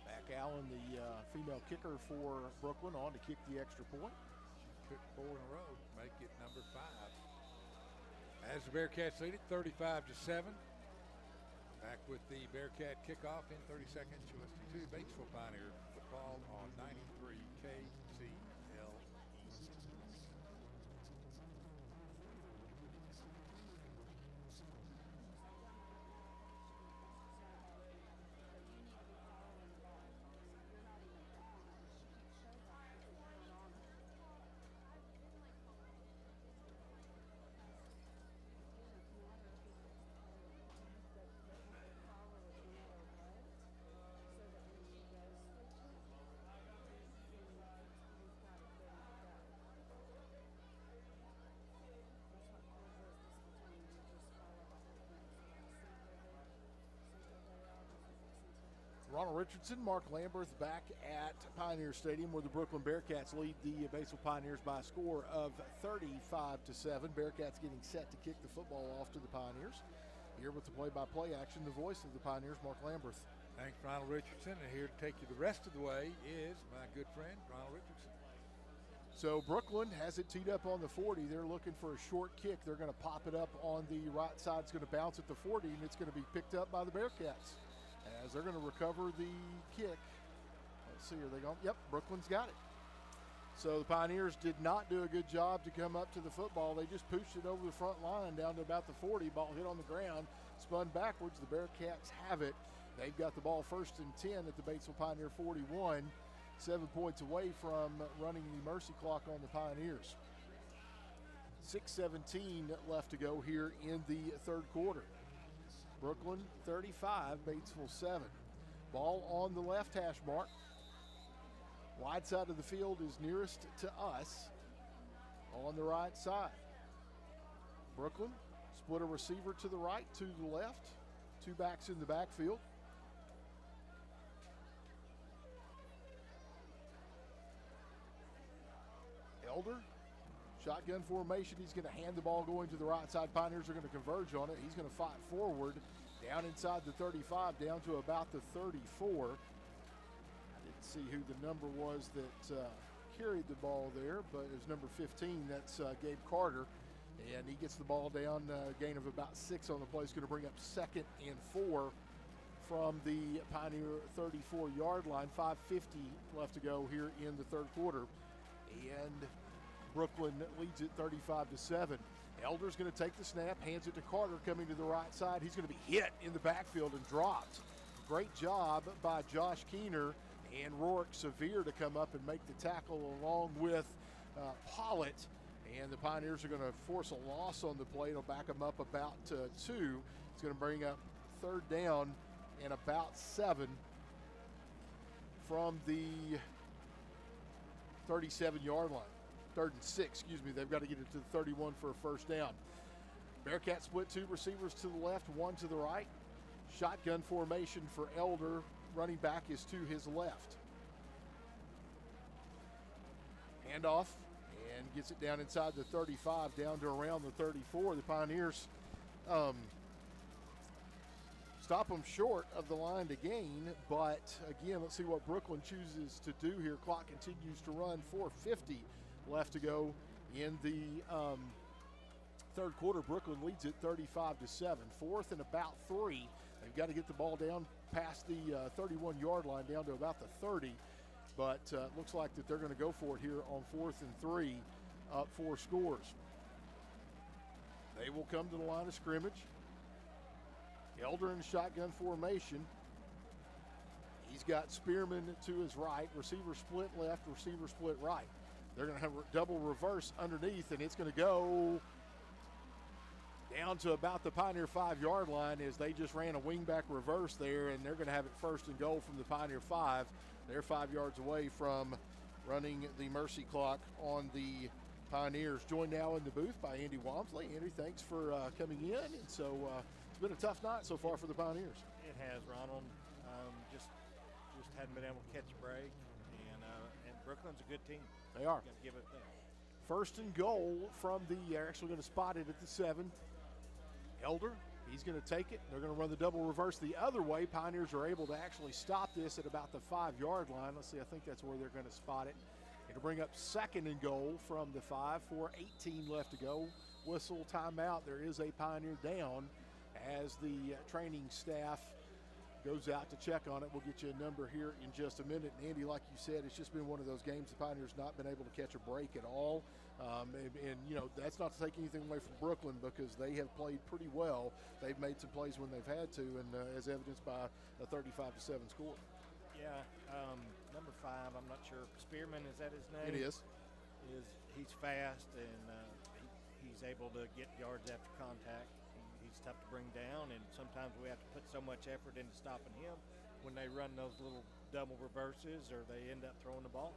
Back Allen, the female kicker for Brookland, on to kick the extra point. Took 4 in a row, make it number 5. As the Bearcats lead it, 35-7. Back with the Bearcat kickoff in 30 seconds. You're listening to Batesville Pioneer football on 93 KCLE. Ronald Richardson, Mark Lamberth back at Pioneer Stadium where the Brookland Bearcats lead the Batesville Pioneers by a score of 35-7. Bearcats getting set to kick the football off to the Pioneers. Here with the play-by-play action, the voice of the Pioneers, Mark Lamberth. Thanks, Ronald Richardson. And here to take you the rest of the way is my good friend, Ronald Richardson. So Brookland has it teed up on the 40. They're looking for a short kick. They're going to pop it up on the right side. It's going to bounce at the 40, and it's going to be picked up by the Bearcats as they're going to recover the kick. Let's see, are they going? Yep, Brookland's got it. So the Pioneers did not do a good job to come up to the football. They just pushed it over the front line down to about the 40. Ball hit on the ground, spun backwards. The Bearcats have it. They've got the ball 1st and 10 at the Batesville Pioneer 41. 7 points away from running the mercy clock on the Pioneers. 6:17 left to go here in the third quarter. Brookland 35, Batesville 7. Ball on the left hash mark. Wide side of the field is nearest to us on the right side. Brookland split a receiver to the right, to the left. 2 backs in the backfield. Elder, shotgun formation. He's going to hand the ball going to the right side. Pioneers are going to converge on it. He's going to fight forward down inside the 35, down to about the 34. I didn't see who the number was that carried the ball there, but it was number 15. That's Gabe Carter. And he gets the ball down, gain of about 6 on the play. He's going to bring up 2nd and 4 from the Pioneer 34-yard line. 5:50 left to go here in the third quarter. And Brookland leads it 35-7. Elder's going to take the snap, hands it to Carter coming to the right side. He's going to be hit in the backfield and dropped. Great job by Josh Keener and Rourke Severe to come up and make the tackle along with Pollitt. And the Pioneers are going to force a loss on the play. It'll back them up about 2. It's going to bring up 3rd down and about 7 from the 37-yard line. 3rd and 6, excuse me. They've got to get it to the 31 for a 1st down. Bearcats split 2 receivers to the left, 1 to the right. Shotgun formation for Elder. Running back is to his left. Handoff and gets it down inside the 35, down to around the 34. The Pioneers stop them short of the line to gain, but again, let's see what Brookland chooses to do here. Clock continues to run. 4:50 left to go in the third quarter. Brookland leads it 35-7. 4th and about 3. They've got to get the ball down past the 31-yard line, down to about the 30. But it looks like that they're going to go for it here on 4th and 3, up 4 scores. They will come to the line of scrimmage. Elder in shotgun formation. He's got Spearman to his right. Receiver split left, receiver split right. They're going to have a double reverse underneath, and it's going to go down to about the Pioneer 5-yard line as they just ran a wingback reverse there, and they're going to have it 1st and goal from the Pioneer 5. They're 5 yards away from running the mercy clock on the Pioneers. Joined now in the booth by Andy Walmsley. Andy, thanks for coming in. And so it's been a tough night so far for the Pioneers. It has, Ronald. Just hadn't been able to catch a break, and Brookland's a good team. They are. Got to give it that. 1st and goal from the, they're actually going to spot it at the 7. Elder, he's going to take it. They're going to run the double reverse the other way. Pioneers are able to actually stop this at about the 5-yard line. Let's see, I think that's where they're going to spot it. It'll bring up 2nd and goal from the 5. 4:18 left to go. Whistle, timeout. There is a Pioneer down as the training staff goes out to check on it. We'll get you a number here in just a minute. And Andy, like you said, it's just been one of those games the Pioneers not been able to catch a break at all. And you know, that's not to take anything away from Brookland because they have played pretty well. They've made some plays when they've had to, and as evidenced by a 35-7 score. Yeah, number 5, I'm not sure. Spearman, is that his name? It is. He's fast, and he's able to get yards after contact. He's tough to bring down, and sometimes we have to put so much effort into stopping him when they run those little double reverses or they end up throwing the ball.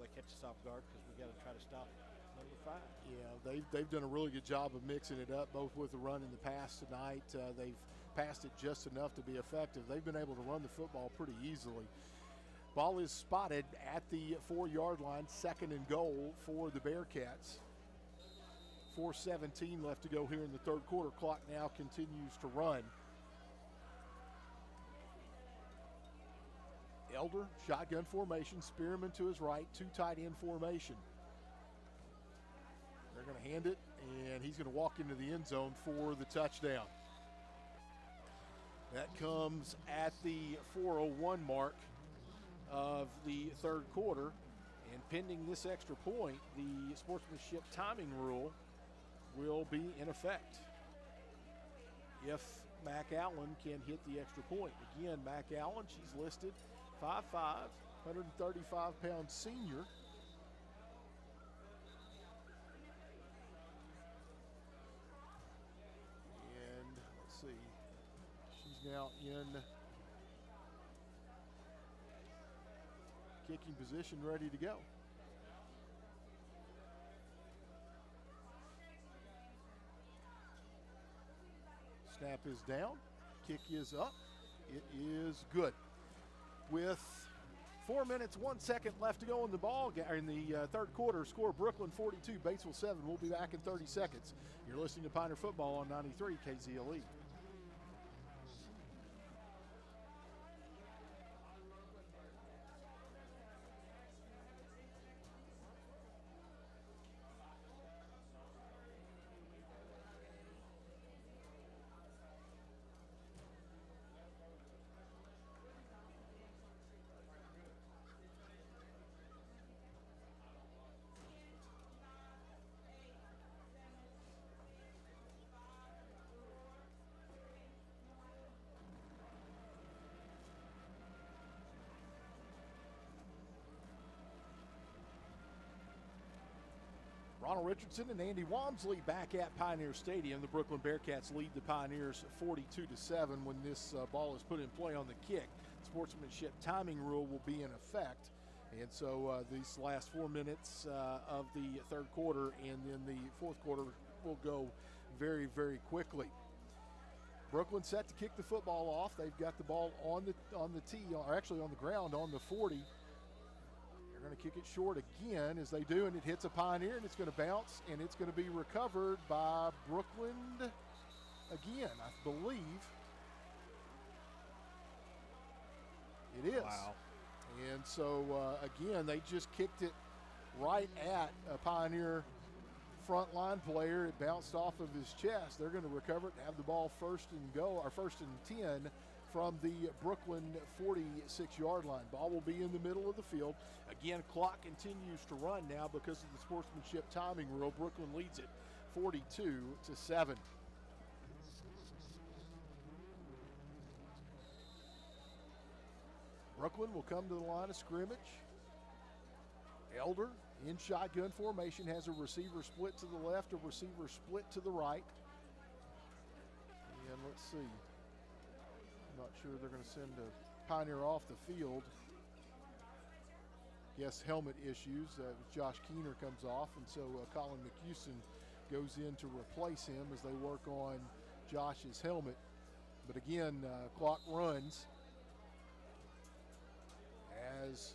They catch us off guard because we got to try to stop number 5. Yeah, they've done a really good job of mixing it up, both with the run and the pass tonight. They've past it just enough to be effective. They've been able to run the football pretty easily. Ball is spotted at the 4-yard line, 2nd and goal for the Bearcats. 4:17 left to go here in the third quarter. Clock now continues to run. Elder, shotgun formation, Spearman to his right, 2 tight end formation. They're going to hand it, and he's going to walk into the end zone for the touchdown. That comes at the 4:01 mark of the third quarter, and pending this extra point, the sportsmanship timing rule will be in effect if Mac Allen can hit the extra point. Again, Mac Allen, she's listed 5'5", 135-pound senior. And let's see, she's now in kicking position, ready to go. Snap is down, kick is up, it is good. With 4 minutes, 1 second left to go in the third quarter, score Brookland 42, Batesville 7. We'll be back in 30 seconds. You're listening to Pioneer Football on 93 KZLE. Ronald Richardson and Andy Walmsley back at Pioneer Stadium. The Brookland Bearcats lead the Pioneers 42-7 when this ball is put in play on the kick. Sportsmanship timing rule will be in effect. And so these last 4 minutes of the third quarter and then the fourth quarter will go very, very quickly. Brookland set to kick the football off. They've got the ball on the tee, or actually on the ground on the 40. They're going to kick it short again as they do, and it hits a Pioneer, and it's going to bounce, and it's going to be recovered by Brookland again, I believe. It is. Wow. And so, again, they just kicked it right at a Pioneer front line player. It bounced off of his chest. They're going to recover it and have the ball first and 10 from the Brookland 46-yard line. Ball will be in the middle of the field. Again, clock continues to run now because of the sportsmanship timing rule. Brookland leads it 42-7. Brookland will come to the line of scrimmage. Elder in shotgun formation has a receiver split to the left, a receiver split to the right. And let's see. I'm not sure they're going to send a Pioneer off the field. Yes, helmet issues. Josh Keener comes off, and so Colin McHuston goes in to replace him as they work on Josh's helmet. But again, clock runs as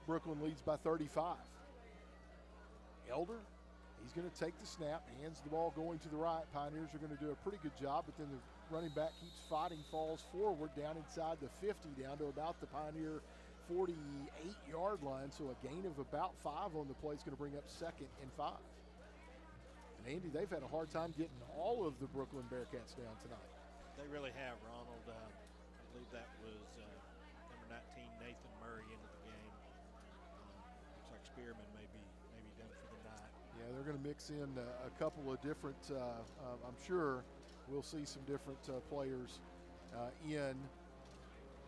Brookland leads by 35. Elder, he's going to take the snap, hands the ball going to the right. Pioneers are going to do a pretty good job, but then the running back keeps fighting, falls forward down inside the 50, down to about the Pioneer 48-yard line. So a gain of about 5 on the play is going to bring up 2nd and 5. And Andy, they've had a hard time getting all of the Brookland Bearcats down tonight. They really have, Ronald. I believe that was number 19, Nathan Murray, into the game. Looks like Spearman may be done for the night. Yeah, they're going to mix in a couple of different, I'm sure we'll see some different players in.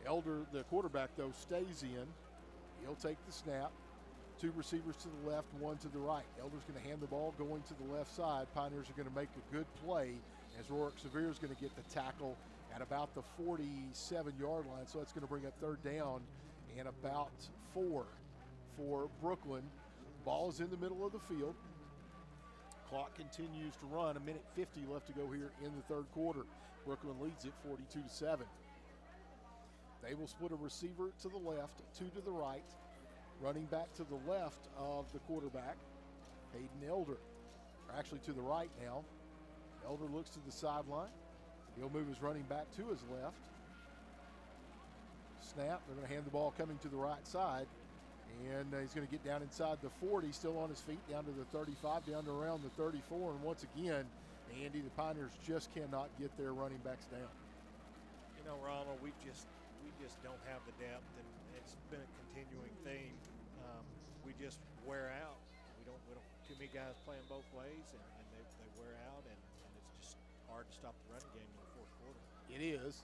Elder, the quarterback, though, stays in. He'll take the snap. 2 receivers to the left, 1 to the right. Elder's going to hand the ball going to the left side. Pioneers are going to make a good play as Rorick Severe is going to get the tackle at about the 47-yard line. So it's going to bring up 3rd down and about 4 for Brookland. Ball is in the middle of the field. Clock continues to run. 1:50 left to go here in the third quarter. Brookland leads it 42-7. They will split a receiver to the left, 2 to the right. Running back to the left of the quarterback, Hayden Elder. Or actually to the right now. Elder looks to the sideline. He'll move his running back to his left. Snap. They're going to hand the ball coming to the right side. And he's going to get down inside the 40, still on his feet, down to the 35, down to around the 34. And once again, Andy, the Pioneers just cannot get their running backs down. You know, Ronald, we just don't have the depth, and it's been a continuing theme. We just wear out. We don't too many guys playing both ways, and they wear out, and it's just hard to stop the running game in the fourth quarter. It is.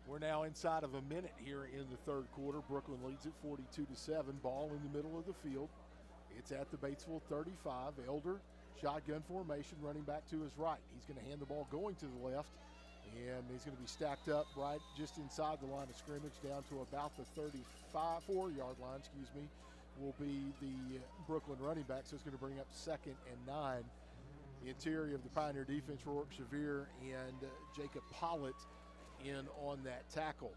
We're now inside of a minute here in the third quarter. Brookland leads it 42-7. Ball in the middle of the field. It's at the Batesville 35. Elder, shotgun formation, running back to his right. He's going to hand the ball going to the left, and he's going to be stacked up right just inside the line of scrimmage down to about the 4-yard line, will be the Brookland running back. So it's going to bring up 2nd and 9. The interior of the Pioneer defense, Rourke Shavir and Jacob Pollitt in on that tackle.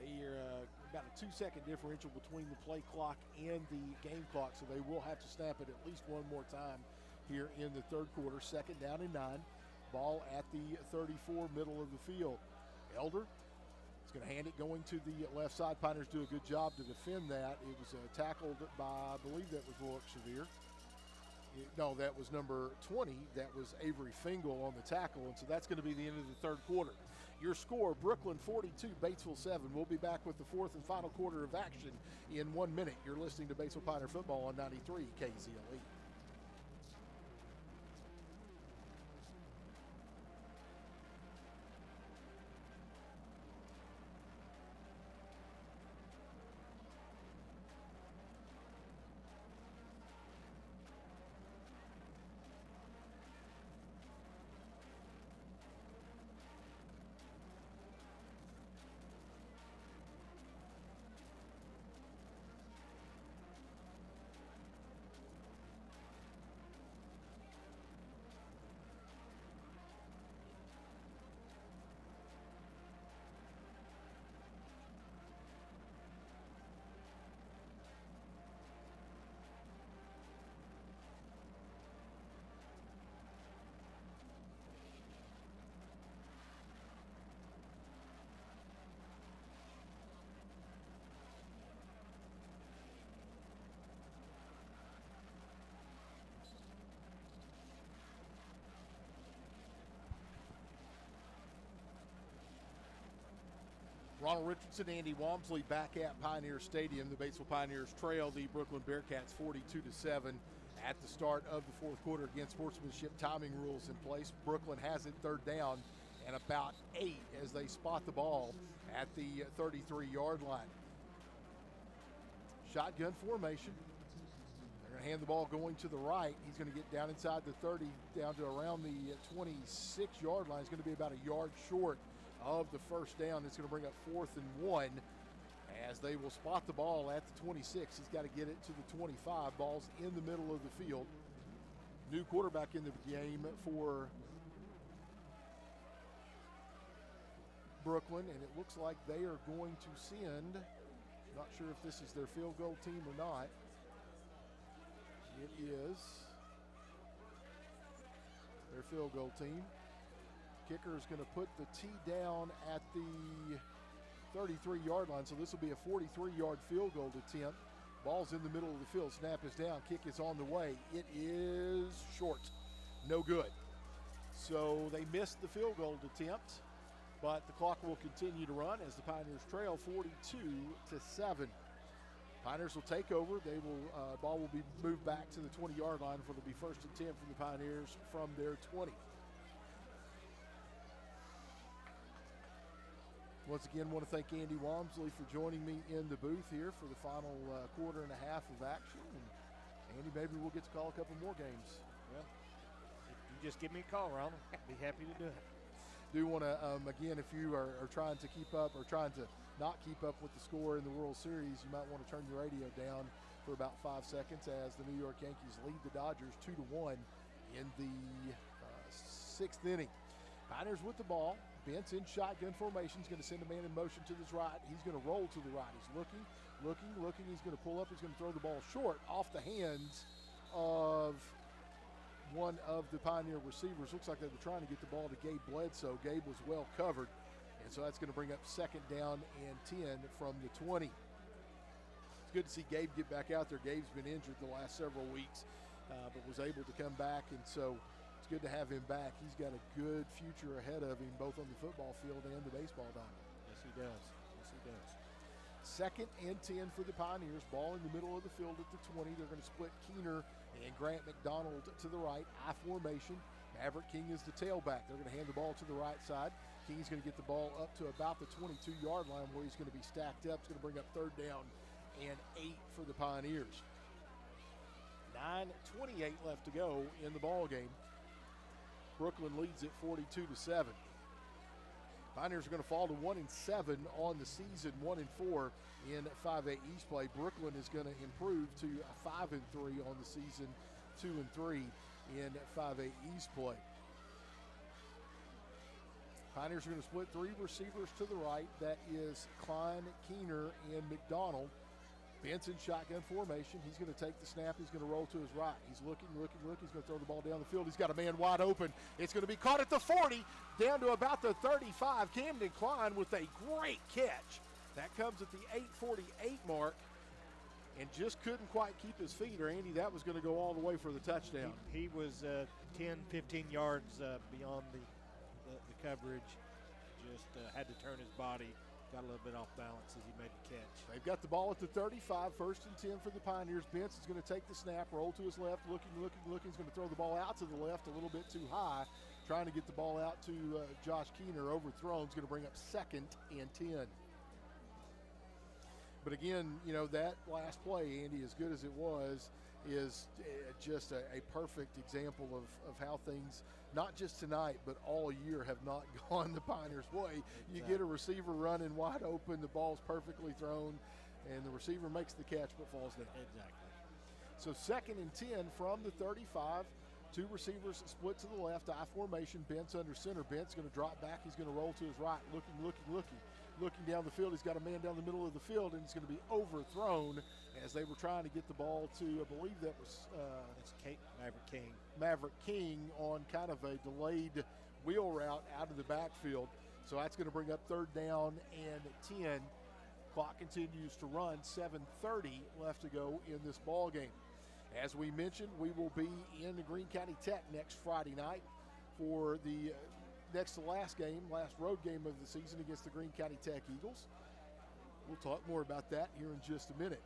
They are about a 2-second differential between the play clock and the game clock, so they will have to snap it at least one more time here in the third quarter. 2nd down and 9. Ball at the 34, middle of the field. Elder is going to hand it going to the left side. Pioneers do a good job to defend that. It was tackled by, I believe that was Rourke Shavir. No, that was number 20. That was Avery Fingal on the tackle, and so that's going to be the end of the third quarter. Your score, Brookland 42, Batesville 7. We'll be back with the fourth and final quarter of action in 1 minute. You're listening to Batesville Pioneer Football on 93 KZLE. Ronald Richardson, Andy Walmsley back at Pioneer Stadium. The Batesville Pioneers trail the Brookland Bearcats 42-7 at the start of the fourth quarter. Again, sportsmanship timing rules in place. Brookland has it 3rd down and about 8 as they spot the ball at the 33-yard line. Shotgun formation. They're going to hand the ball going to the right. He's going to get down inside the 30, down to around the 26-yard line. He's going to be about a yard short of the first down. It's going to bring up 4th and 1 as they will spot the ball at the 26. He's got to get it to the 25. Ball's in the middle of the field. New quarterback in the game for Brookland, and it looks like they are going to send, not sure if this is their field goal team or not. It is their field goal team. Kicker is going to put the tee down at the 33-yard line, so this will be a 43-yard field goal attempt. Ball's in the middle of the field. Snap is down. Kick is on the way. It is short. No good. So they missed the field goal attempt, but the clock will continue to run as the Pioneers trail 42-7. Pioneers will take over. They will ball will be moved back to the 20-yard line for it'll be 1st and 10 for the Pioneers from their 20. Once again, want to thank Andy Walmsley for joining me in the booth here for the final quarter and a half of action. And Andy, maybe we'll get to call a couple more games. Well, you just give me a call, Ronald. Be happy to do it. Do want to, again, if you are trying to keep up or trying to not keep up with the score in the World Series, you might want to turn your radio down for about 5 seconds as the New York Yankees lead the Dodgers 2-1 in the 6th inning. Pioneers with the ball. Bentz in shotgun formation. He's going to send a man in motion to his right. He's going to roll to the right. He's looking. He's going to pull up. He's going to throw the ball short off the hands of one of the Pioneer receivers. Looks like they were trying to get the ball to Gabe Bledsoe. Gabe was well covered. And so that's going to bring up 2nd down and 10 from the 20. It's good to see Gabe get back out there. Gabe's been injured the last several weeks, but was able to come back. And so it's good to have him back. He's got a good future ahead of him, both on the football field and the baseball diamond. Yes, he does. Yes, he does. 2nd and 10 for the Pioneers. Ball in the middle of the field at the 20. They're going to split Keener and Grant McDonald to the right. I formation. Maverick King is the tailback. They're going to hand the ball to the right side. King's going to get the ball up to about the 22-yard line where he's going to be stacked up. It's going to bring up 3rd down and 8 for the Pioneers. 9:28 left to go in the ball game. Brookland leads it 42-7. Pioneers are going to fall to 1-7 on the season, 1-4 in 5A East play. Brookland is going to improve to 5-3 on the season, 2-3 in 5A East play. Pioneers are going to split 3 receivers to the right. That is Klein, Keener, and McDonald. Bentz in shotgun formation. He's going to take the snap. He's going to roll to his right. He's looking. He's going to throw the ball down the field. He's got a man wide open. It's going to be caught at the 40, down to about the 35. Camden Klein with a great catch. That comes at the 8:48 mark and just couldn't quite keep his feet, or Andy, that was going to go all the way for the touchdown. He was 10, 15 yards beyond the coverage. Just had to turn his body. Got a little bit off balance as he made the catch. They've got the ball at the 35, 1st and 10 for the Pioneers. Bentz is going to take the snap, roll to his left, looking. He's going to throw the ball out to the left a little bit too high, trying to get the ball out to Josh Keener, overthrown. It's going to bring up 2nd and 10. But again, you know, that last play, Andy, as good as it was, is just a perfect example of how things, not just tonight, but all year, have not gone the Pioneers' way. You get a receiver running wide open, the ball's perfectly thrown, and the receiver makes the catch but falls down. Exactly. So 2nd and 10 from the 35. 2 receivers split to the left, I formation. Bentz under center. Bentz going to drop back. He's going to roll to his right, looking down the field. He's got a man down the middle of the field, and he's going to be overthrown as they were trying to get the ball to, I believe that was Maverick King. Maverick King on kind of a delayed wheel route out of the backfield. So that's going to bring up 3rd down and 10. Clock continues to run. 7:30 left to go in this ball game. As we mentioned, we will be in the Greene County Tech next Friday night for the next to last road game of the season against the Greene County Tech Eagles. We'll talk more about that here in just a minute.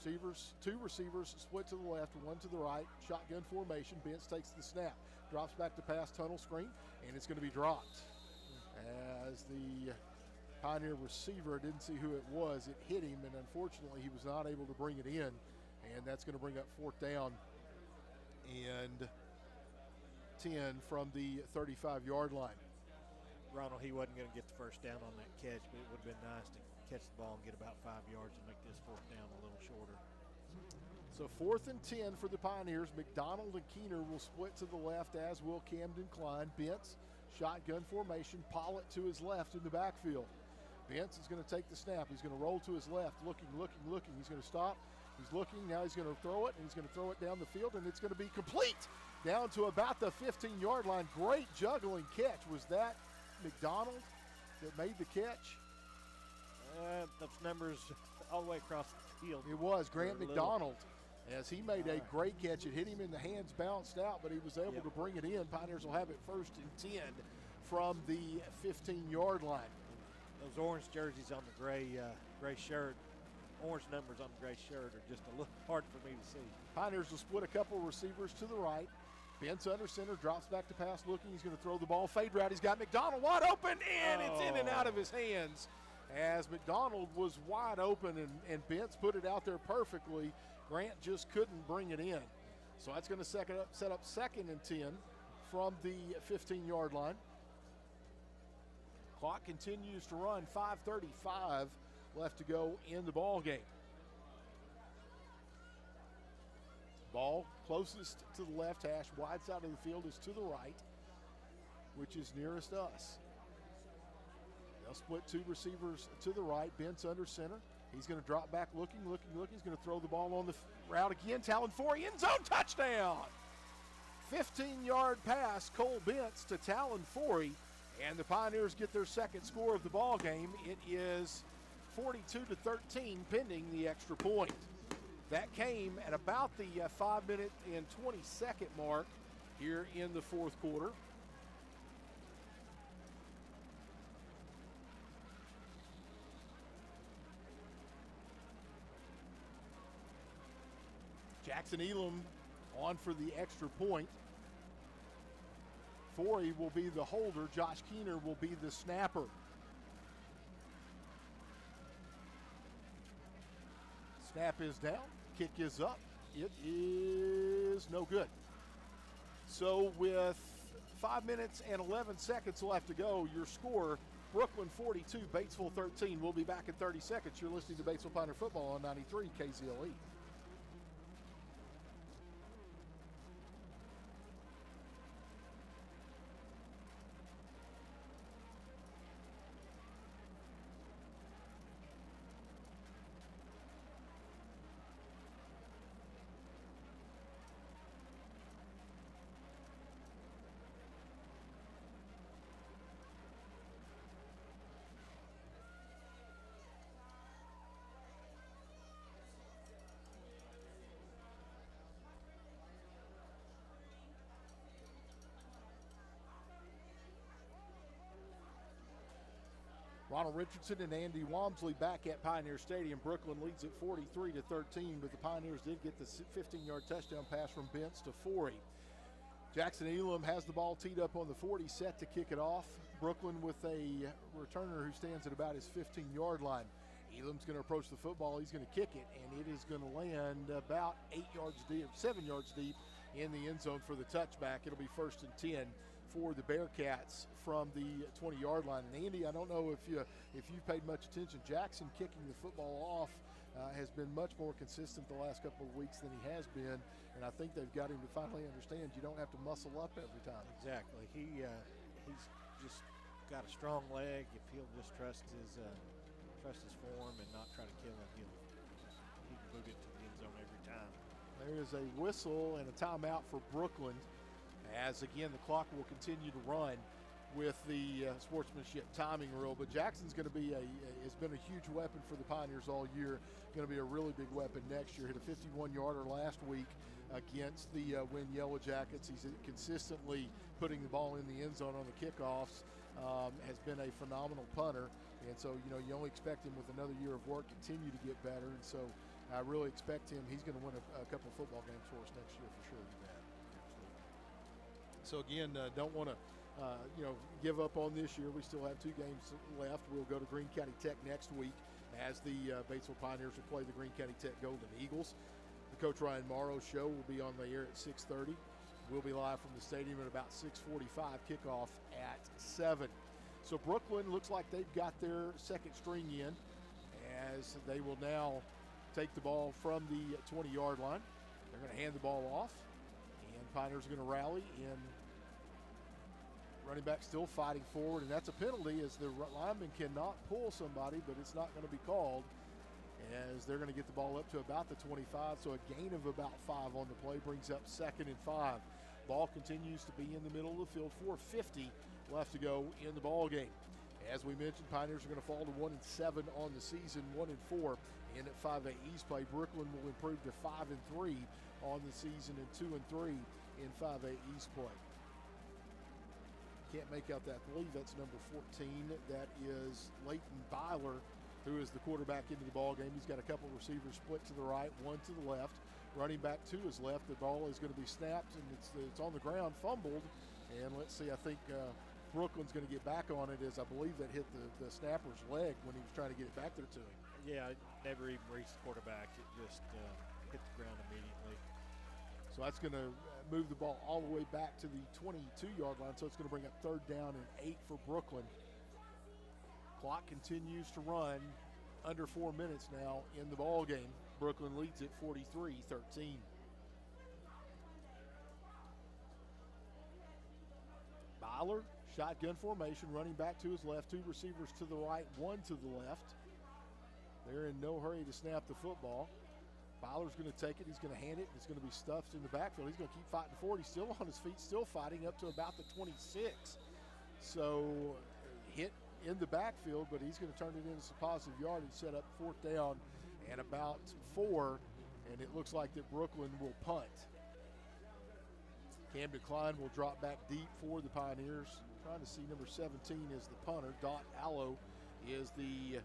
2 receivers split to the left, 1 to the right, shotgun formation. Bentz takes the snap, drops back to pass, tunnel screen, and it's going to be dropped. As the Pioneer receiver, didn't see who it was, it hit him, and unfortunately he was not able to bring it in, and that's going to bring up 4th down and 10 from the 35-yard line. Ronald, he wasn't going to get the 1st down on that catch, but it would have been nice to catch the ball and get about 5 yards and make this 4th down a little shorter. So 4th and 10 for the Pioneers. McDonald and Keener will split to the left, as will Camden Klein. Bentz, shotgun formation. Pollitt to his left in the backfield. Bentz is going to take the snap. He's going to roll to his left, looking. He's going to stop. He's looking. Now he's going to throw it, and he's going to throw it down the field, and it's going to be complete down to about the 15-yard line. Great juggling catch. Was that McDonald that made the catch? Those numbers all the way across the field. It was Grant McDonald, as he made a great catch. It hit him in the hands, bounced out, but he was able to bring it in. Pioneers will have it 1st and 10 from the 15-yard line. Those orange jerseys on the gray shirt, orange numbers on the gray shirt are just a little hard for me to see. Pioneers will split a couple receivers to the right. Bentz under center, drops back to pass looking. He's going to throw the ball, fade route. He's got McDonald wide open, and it's in and out of his hands. As McDonald was wide open, and Bentz put it out there perfectly. Grant just couldn't bring it in. So that's going to set up 2nd and 10 from the 15-yard line. Clock continues to run, 5:35 left to go in the ball game. Ball closest to the left hash, wide side of the field is to the right, which is nearest us. They'll split two receivers to the right. Bent's under center. He's going to drop back looking. He's going to throw the ball on the route again. Talon Forey, end zone, touchdown! 15-yard pass, Cole Bentz to Talon Forey, and the Pioneers get their second score of the ball game. It is 42-13 pending the extra point. That came at about the 5-minute and 20-second mark here in the fourth quarter. Jackson Elam on for the extra point. Forey will be the holder. Josh Keener will be the snapper. Snap is down. Kick is up. It is no good. So with 5 minutes and 11 seconds left to go, your score, Brookland 42, Batesville 13. We'll be back in 30 seconds. You're listening to Batesville Pioneer Football on 93 KZLE. Ronald Richardson and Andy Walmsley back at Pioneer Stadium. Brookland leads at 43-13, but the Pioneers did get the 15-yard touchdown pass from Bentz to Forey. Jackson Elam has the ball teed up on the 40, set to kick it off. Brookland with a returner who stands at about his 15-yard line. Elam's going to approach the football. He's going to kick it, and it is going to land about 7 yards deep in the end zone for the touchback. It'll be 1st and 10 for the Bearcats from the 20-yard line. And Andy, I don't know if you've paid much attention. Jackson kicking the football off has been much more consistent the last couple of weeks than he has been, and I think they've got him to finally understand you don't have to muscle up every time. Exactly. He's just got a strong leg. If he'll just trust his form and not try to kill it, he can boot it to the end zone every time. There is a whistle and a timeout for Brookland, as again the clock will continue to run with the sportsmanship timing rule. But Jackson's going to be has been a huge weapon for the Pioneers all year. Going to be a really big weapon next year. Hit a 51-yarder last week against the Wynn Yellow Jackets. He's consistently putting the ball in the end zone on the kickoffs. Has been a phenomenal punter, and so you only expect him with another year of work continue to get better. And so I really expect him. He's going to win a couple of football games for us next year for sure. So again, don't want to give up on this year. We still have 2 games left. We'll go to Greene County Tech next week as the Batesville Pioneers will play the Greene County Tech Golden Eagles. The Coach Ryan Morrow show will be on the air at 6:30. We'll be live from the stadium at about 6:45. Kickoff at 7. So Brookland looks like they've got their second string in, as they will now take the ball from the 20-yard line. They're going to hand the ball off, and Pioneers are going to rally, and running back still fighting forward, and that's a penalty, as the lineman cannot pull somebody, but it's not going to be called, as they're going to get the ball up to about the 25. So a gain of about 5 on the play brings up 2nd and 5. Ball continues to be in the middle of the field. 4:50 left to go in the ball game. As we mentioned, Pioneers are going to fall to 1-7 on the season, 1-4 in at 5A East play. Brookland will improve to 5-3 on the season and 2-3 in 5A East play. Can't make out that. I believe that's number 14. That is Leighton Byler, who is the quarterback into the ball game. He's got a couple receivers split to the right, one to the left. Running back to his left. The ball is going to be snapped, and it's on the ground, fumbled. And let's see, I think Brookland's going to get back on it, as I believe that hit the snapper's leg when he was trying to get it back there to him. Yeah, it never even reached the quarterback. It just hit the ground immediately. So that's going to move the ball all the way back to the 22-yard line. So it's going to bring up 3rd down and 8 for Brookland. Clock continues to run. Under 4 minutes now in the ball game. Brookland leads it 43-13. Byler, shotgun formation, running back to his left, 2 receivers to the right, 1 to the left. They're in no hurry to snap the football. Byler's going to take it. He's going to hand it. It's going to be stuffed in the backfield. He's going to keep fighting forward. He's still on his feet, still fighting up to about the 26. So hit in the backfield, but he's going to turn it into some positive yardage, set up 4th down and about 4, and it looks like that Brookland will punt. Camden Klein will drop back deep for the Pioneers. Trying to see number 17 is the punter. Dot Allo is the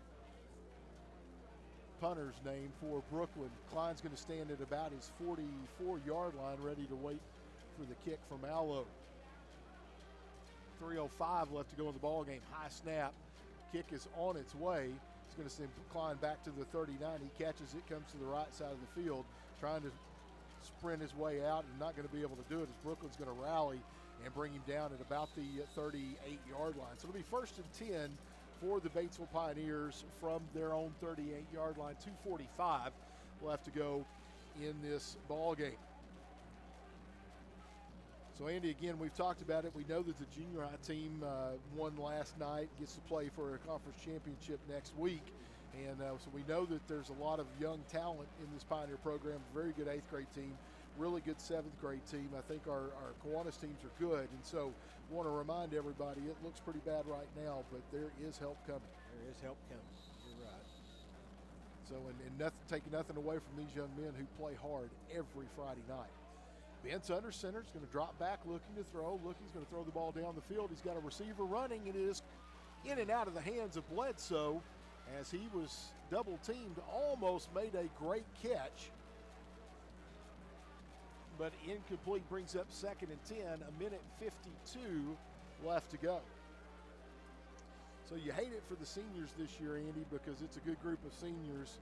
punter's name for Brookland. Klein's going to stand at about his 44-yard line, ready to wait for the kick from Allo. 3:05 left to go in the ball game. High snap. Kick is on its way. He's going to send Klein back to the 39. He catches it, comes to the right side of the field, trying to sprint his way out and not going to be able to do it as Brookland's going to rally and bring him down at about the 38-yard line. So it'll be 1st and 10 for the Batesville Pioneers from their own 38-yard line. 2:45 left to go in this ball game. So, Andy, again, we've talked about it. We know that the junior high team won last night, gets to play for a conference championship next week. And so we know that there's a lot of young talent in this Pioneer program. Very good 8th grade team, really good 7th grade team. I think our Kiwanis teams are good. And so I want to remind everybody, it looks pretty bad right now, but there is help coming. There is help coming. You're right. So, and nothing, taking nothing away from these young men who play hard every Friday night. Bentz under center is going to drop back, looking to throw. He's going to throw the ball down the field. He's got a receiver running. It is in and out of the hands of Bledsoe as he was double teamed, almost made a great catch. But incomplete, brings up 2nd and 10, 1:52 left to go. So you hate it for the seniors this year, Andy, because it's a good group of seniors.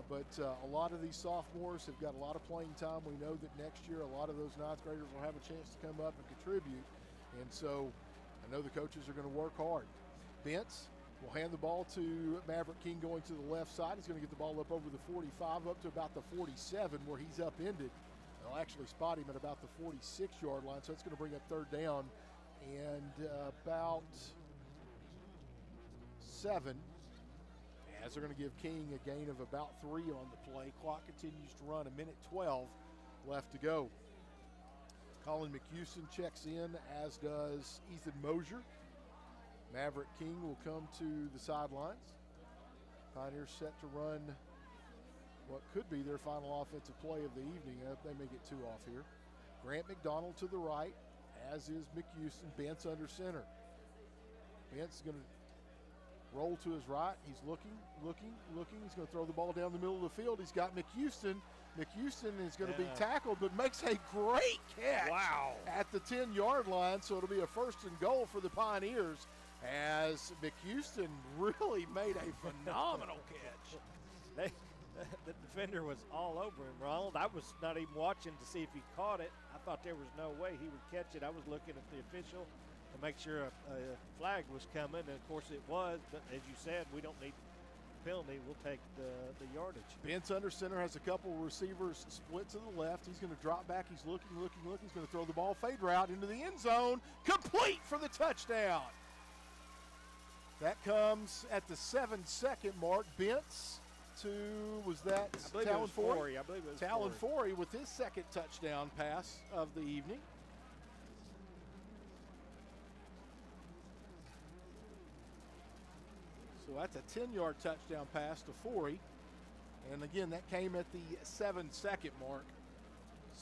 But a lot of these sophomores have got a lot of playing time. We know that next year a lot of those 9th graders will have a chance to come up and contribute. And so I know the coaches are going to work hard. Bentz will hand the ball to Maverick King going to the left side. He's going to get the ball up over the 45, up to about the 47 where he's upended. They'll actually spot him at about the 46-yard line, so it's going to bring up 3rd down and about 7. As they're going to give King a gain of about 3 on the play. Clock continues to run, 1:12 left to go. Colin McHouston checks in, as does Ethan Mosier. Maverick King will come to the sidelines. Pioneers set to run what could be their final offensive play of the evening. They may get 2 off here. Grant McDonald to the right, as is McHouston. Bentz under center. Bentz is going to roll to his right. He's looking. He's going to throw the ball down the middle of the field. He's got McHouston. McHouston is going to be tackled, but makes a great catch at the 10-yard line. So it'll be a 1st and goal for the Pioneers as McHouston really made a phenomenal catch. The defender was all over him, Ronald. I was not even watching to see if he caught it. I thought there was no way he would catch it. I was looking at the official to make sure a flag was coming, and of course it was. But as you said, we don't need the penalty. We'll take the yardage. Bentz under center has a couple receivers split to the left. He's going to drop back. He's looking. He's going to throw the ball fade route into the end zone. Complete for the touchdown. That comes at the 7-second mark. Bentz to, was that Talon Forey? I believe it was Talon Forey with his 2nd touchdown pass of the evening. So that's a 10-yard touchdown pass to Forey. And again, that came at the 7-second mark.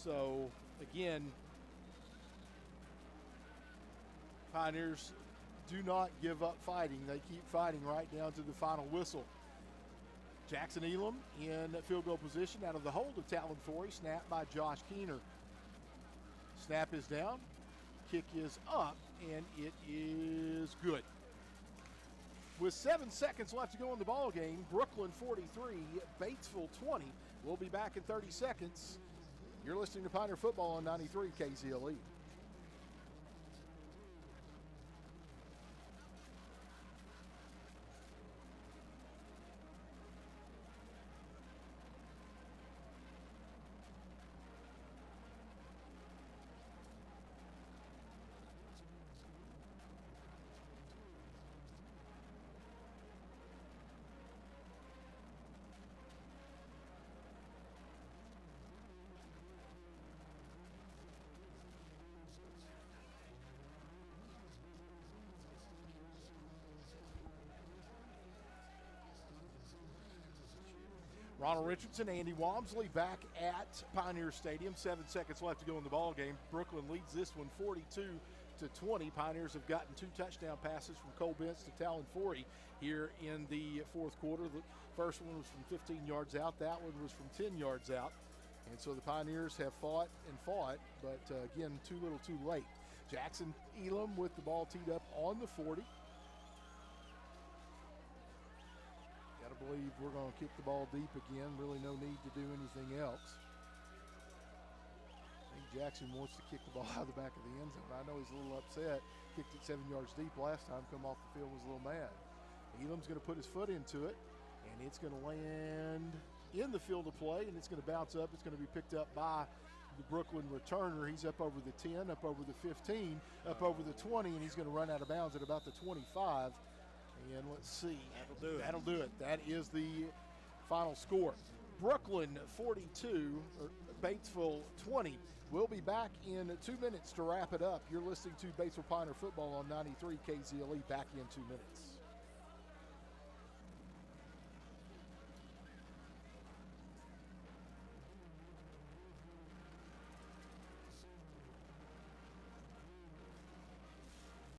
So again, Pioneers do not give up fighting. They keep fighting right down to the final whistle. Jackson Elam in field goal position out of the hold of Talon Forey. Snap by Josh Keener. Snap is down. Kick is up, and it is good. With 7 seconds left to go in the ball game, Brookland 43, Batesville 20. We'll be back in 30 seconds. You're listening to Pioneer Football on 93 KZLE. Ronald Richardson, Andy Walmsley back at Pioneer Stadium. 7 seconds left to go in the ball game. Brookland leads this one 42-20. Pioneers have gotten 2 touchdown passes from Cole Bentz to Talon Forey here in the fourth quarter. The first one was from 15 yards out. That one was from 10 yards out. And so the Pioneers have fought and fought, but again, too little too late. Jackson Elam with the ball teed up on the 40. Got to believe we're going to kick the ball deep again. Really no need to do anything else. I think Jackson wants to kick the ball out of the back of the end zone. I know he's a little upset. Kicked it 7 yards deep last time, come off the field, was a little mad. Elam's going to put his foot into it, and it's going to land in the field of play, and it's going to bounce up. It's going to be picked up by the Brookland returner. He's up over the 10, up over the 15, up over the 20, and he's going to run out of bounds at about the 25. And let's see. That'll do it. That is the final score. Brooklyn 42, or Batesville 20. We'll be back in 2 minutes to wrap it up. You're listening to Batesville Pioneer Football on 93 KZLE. Back in 2 minutes.